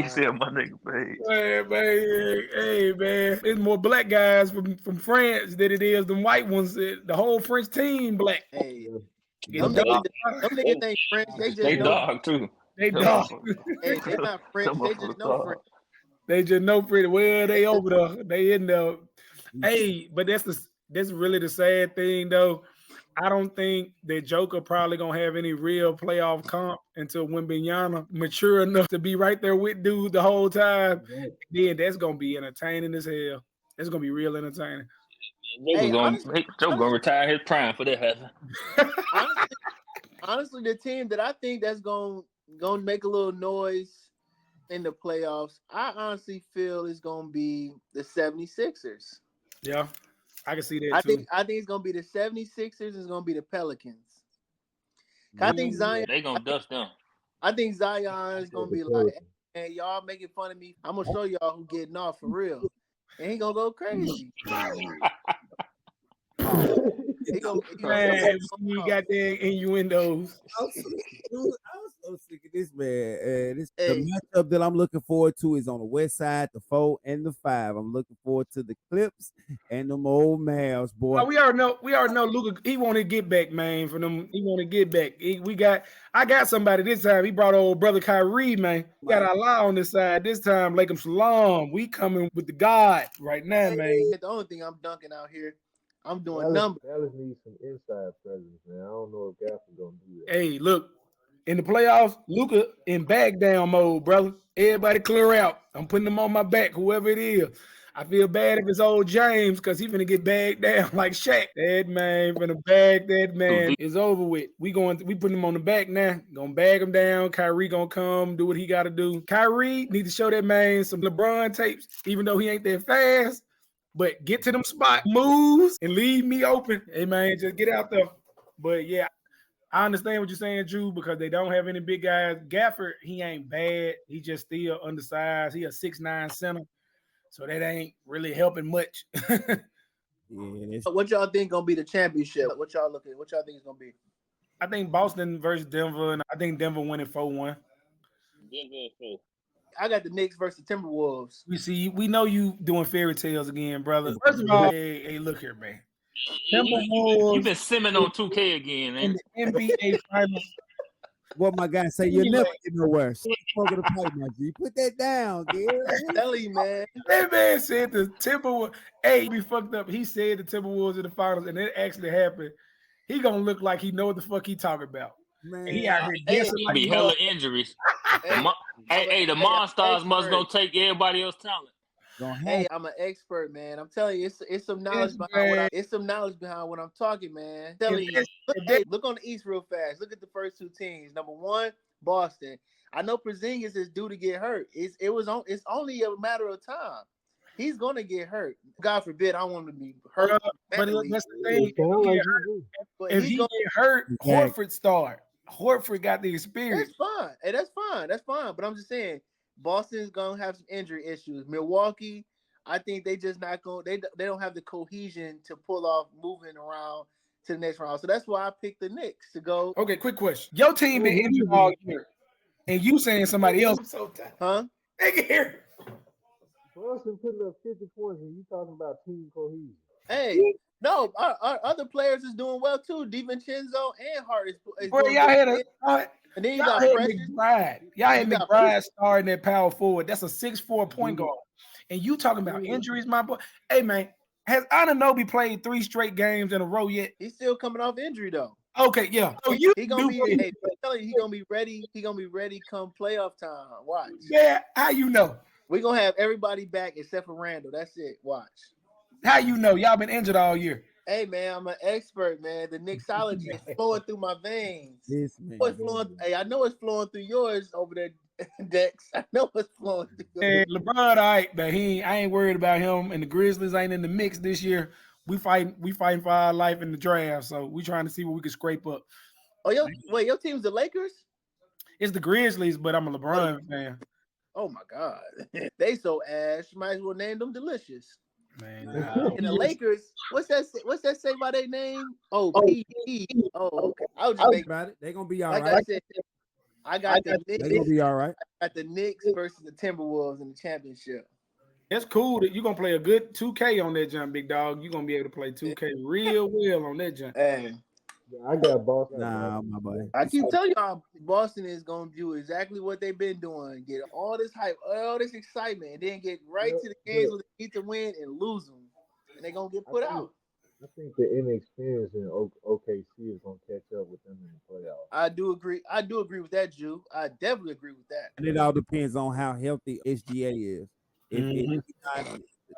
said my nigga beige. Hey, man. There's more black guys from France than it is them white ones. The whole French team black. Hey, them niggas ain't French. They dog too. They dog. Hey, they not French. They just know French. They just know pretty well. They over there. They in there. Hey, but that's really the sad thing though. I don't think that Joker probably gonna have any real playoff comp until Wembanyama mature enough to be right there with dude the whole time. Then that's gonna be entertaining as hell. It's gonna be real entertaining. Joker gonna retire his prime for that. Honestly, the team that I think that's gonna make a little noise in the playoffs, I honestly feel is gonna be the 76ers. Yeah, I can see that too. I think it's gonna be the 76ers. It's gonna be the Pelicans. I think Zion. They gonna dust them. I think Zion is gonna be like, "Hey, y'all making fun of me. I'm gonna show y'all who getting off for real." And he gonna go crazy. He got their innuendos. I was so sick of this, man. The matchup that I'm looking forward to is on the west side, the 4 and the 5. I'm looking forward to the Clips and them old Mavs, boy. We already know Luka. He want to get back, man. For them, he want to get back. I got somebody this time. He brought old brother Kyrie, man. We got our lie on this side this time. Lakem Salam. We coming with the God right now, man. The only thing I'm dunking out here, I'm doing numbers. Dallas needs some inside presence, man. I don't know if Gafford's gonna do that. Hey, look, in the playoffs, Luka in bag down mode, brother. Everybody clear out. I'm putting them on my back, whoever it is. I feel bad if it's old James because he's finna get bagged down like Shaq. That man finna bag that man. It's over with. We putting him on the back now. Gonna bag him down. Kyrie gonna come do what he gotta do. Kyrie need to show that man some LeBron tapes, even though he ain't that fast. But get to them spot moves and leave me open. Hey, man, just get out there. But, yeah, I understand what you're saying, Drew, because they don't have any big guys. Gafford, he ain't bad. He just still undersized. He a 6'9" center. So that ain't really helping much. What y'all think going to be the championship? What y'all think it's going to be? I think Boston versus Denver, and I think Denver winning 4-1. I got the Knicks versus the Timberwolves. We know you doing fairy tales again, brother. First of all, hey, look here, man. Timberwolves. You've been simming on 2K again, man. In the NBA Finals. what my guy say, you never get nowhere. Smoke of the pipe, my G. Put that down, dude. Tell you, man. That man said the Timberwolves. Hey, be fucked up. He said the Timberwolves in the finals, and it actually happened. He gonna look like he know what the fuck he talking about. Man, he out here guessing like be hella injuries. The Monstars must gonna take everybody else's talent. Hey, I'm an expert, man. I'm telling you, it's some knowledge behind what I'm talking, man. I'm telling you, look on the East real fast. Look at the first two teams. Number one, Boston. I know Porzingis is due to get hurt. It's only a matter of time. He's gonna get hurt. God forbid, I don't want him to be hurt. But that's the thing. If he get hurt, Horford start. Horford got the experience. That's fine. Hey, that's fine. But I'm just saying, Boston's gonna have some injury issues. Milwaukee, I think they just not going. They don't have the cohesion to pull off moving around to the next round. So that's why I picked the Knicks to go. Okay, quick question. Your team been injured all year, and you saying somebody else? So huh? Nigga here. Boston putting up 50 points, and you talking about team cohesion? Hey. No, our other players is doing well too. DiVincenzo and Hart is Boy, y'all had and then you got McBride. Y'all had McBride starting at power forward. That's a 6'4" point guard. And you talking about injuries, my boy. Hey man, has Anunoby played 3 straight games in a row yet? He's still coming off injury though. Okay, yeah. So he gonna be I'm telling you, he gonna be ready. He gonna be ready come playoff time. Watch. Yeah, how you know? We're gonna have everybody back except for Randall. That's it. Watch. How you know? Y'all been injured all year. Hey man, I'm an expert, man. The Knicksology is flowing through my veins. Yes, man. Hey, I know it's flowing through yours over there, Dex. I know it's flowing through Hey, yours. LeBron, all right, but I ain't worried about him. And the Grizzlies ain't in the mix this year. We fighting for our life in the draft. So we trying to see what we can scrape up. Oh, your team's the Lakers? It's the Grizzlies, but I'm a LeBron fan. Oh my God. They so ash. You might as well name them Delicious. Man, and the Lakers, what's that say by their name? Oh, P.E. Oh, okay. I was just thinking about it. They're gonna be all right. I said, I got the Knicks. They're gonna be all right. I got the Knicks versus the Timberwolves in the championship. It's cool that you're gonna play a good 2K on that jump, big dog. You're gonna be able to play 2K real well on that jump. Hey. I got Boston. Nah, my boy. I keep telling y'all, Boston is gonna do exactly what they've been doing. Get all this hype, all this excitement, and then get right to the games where they need to win and lose them, and they're gonna get put out. I think the inexperience in OKC is gonna catch up with them in the playoffs. I do agree with that, Jew. I definitely agree with that. And it all depends on how healthy SGA is. If he's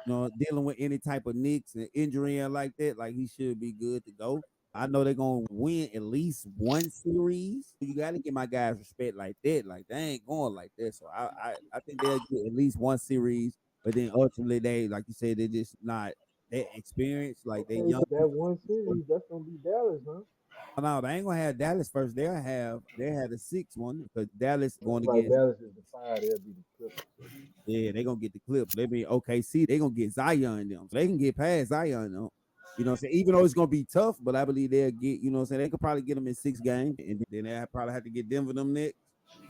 not, dealing with any type of nicks and injury and like that, like he should be good to go. I know they're gonna win at least one series. You got to give my guys respect like that. Like they ain't going like that. So I think they'll get at least one series. But then ultimately, they, like you said, they're just not that experienced. Like they young. That one series, that's gonna be Dallas, huh? No, they ain't gonna have Dallas first. They have the 6th one because Dallas going to get Dallas is the 5. They'll be the Clippers. Yeah, they gonna get the Clips. They be OKC. They gonna get Zion them. So they can get past Zion them. You know what I'm saying? Even though it's going to be tough, but I believe they'll get, you know what I'm saying? They could probably get them in 6 games, and then they'll probably have to get Denver them next.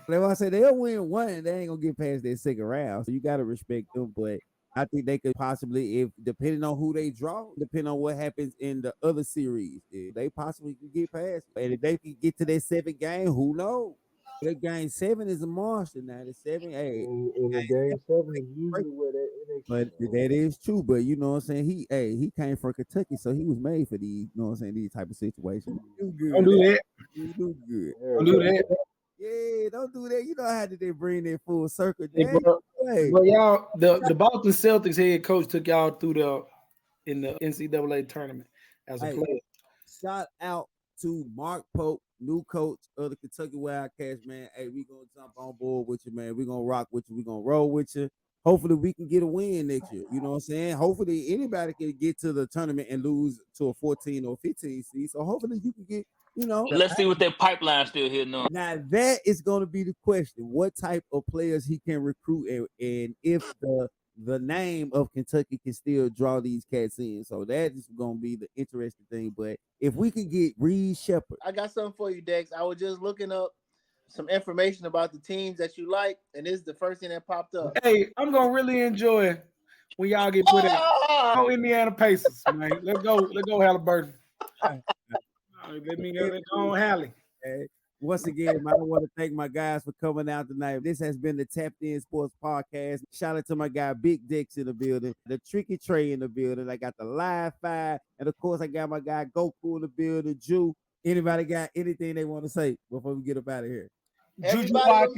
But I say they'll win one, they ain't going to get past their 2nd round. So you got to respect them. But I think they could possibly, if depending on who they draw, depending on what happens in the other series, if they possibly can get past. And if they can get to their 7th game, who knows? That game 7 is a monster now. The 7, hey, in the game 7 is usually where that but that is true. But you know what I'm saying? He came from Kentucky, so he was made for these, you know what I'm saying, these type of situations. Don't do that. You do good. Don't do that. Yeah, don't do that. You know how did they bring that full circle? But y'all, the Boston Celtics head coach took y'all through in the NCAA tournament as a player. Shout out to Mark Pope, new coach of the Kentucky Wildcats, man. Hey, we gonna jump on board with you, man. We gonna rock with you. We gonna roll with you. Hopefully we can get a win next year. You know what I'm saying? Hopefully anybody can get to the tournament and lose to a 14 or 15 seed. So hopefully you can get, you know. Let's see what that pipeline still here now. Now that is going to be the question. What type of players he can recruit and if the name of Kentucky can still draw these cats in. So that is going to be the interesting thing. But if we can get Reed Shepherd. I got something for you, Dex. I was just looking up some information about the teams that you like, and this is the first thing that popped up. Hey, I'm gonna really enjoy when y'all get put in. Go Indiana Pacers, man. Let's go, Halliburton. Let me go on Hallie. Hey, Once again, man, I want to thank my guys for coming out tonight. This has been the Tapped In Sports Podcast. Shout out to my guy Big Dicks in the building, the Tricky Tray in the building. I got the Live Fire, and of course, I got my guy Goku in the building. Jew. Anybody got anything they want to say before we get up out of here? Everybody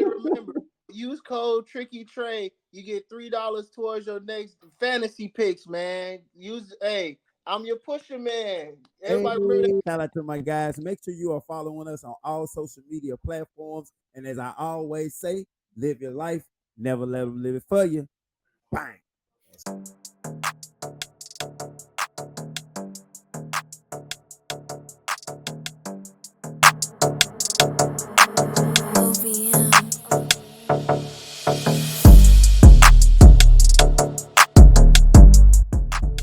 remember, use code Tricky Tray. You get $3 towards your next fantasy picks, man. I'm your pusher, man. Everybody shout out to my guys. Make sure you are following us on all social media platforms. And as I always say, live your life. Never let them live it for you. Bang.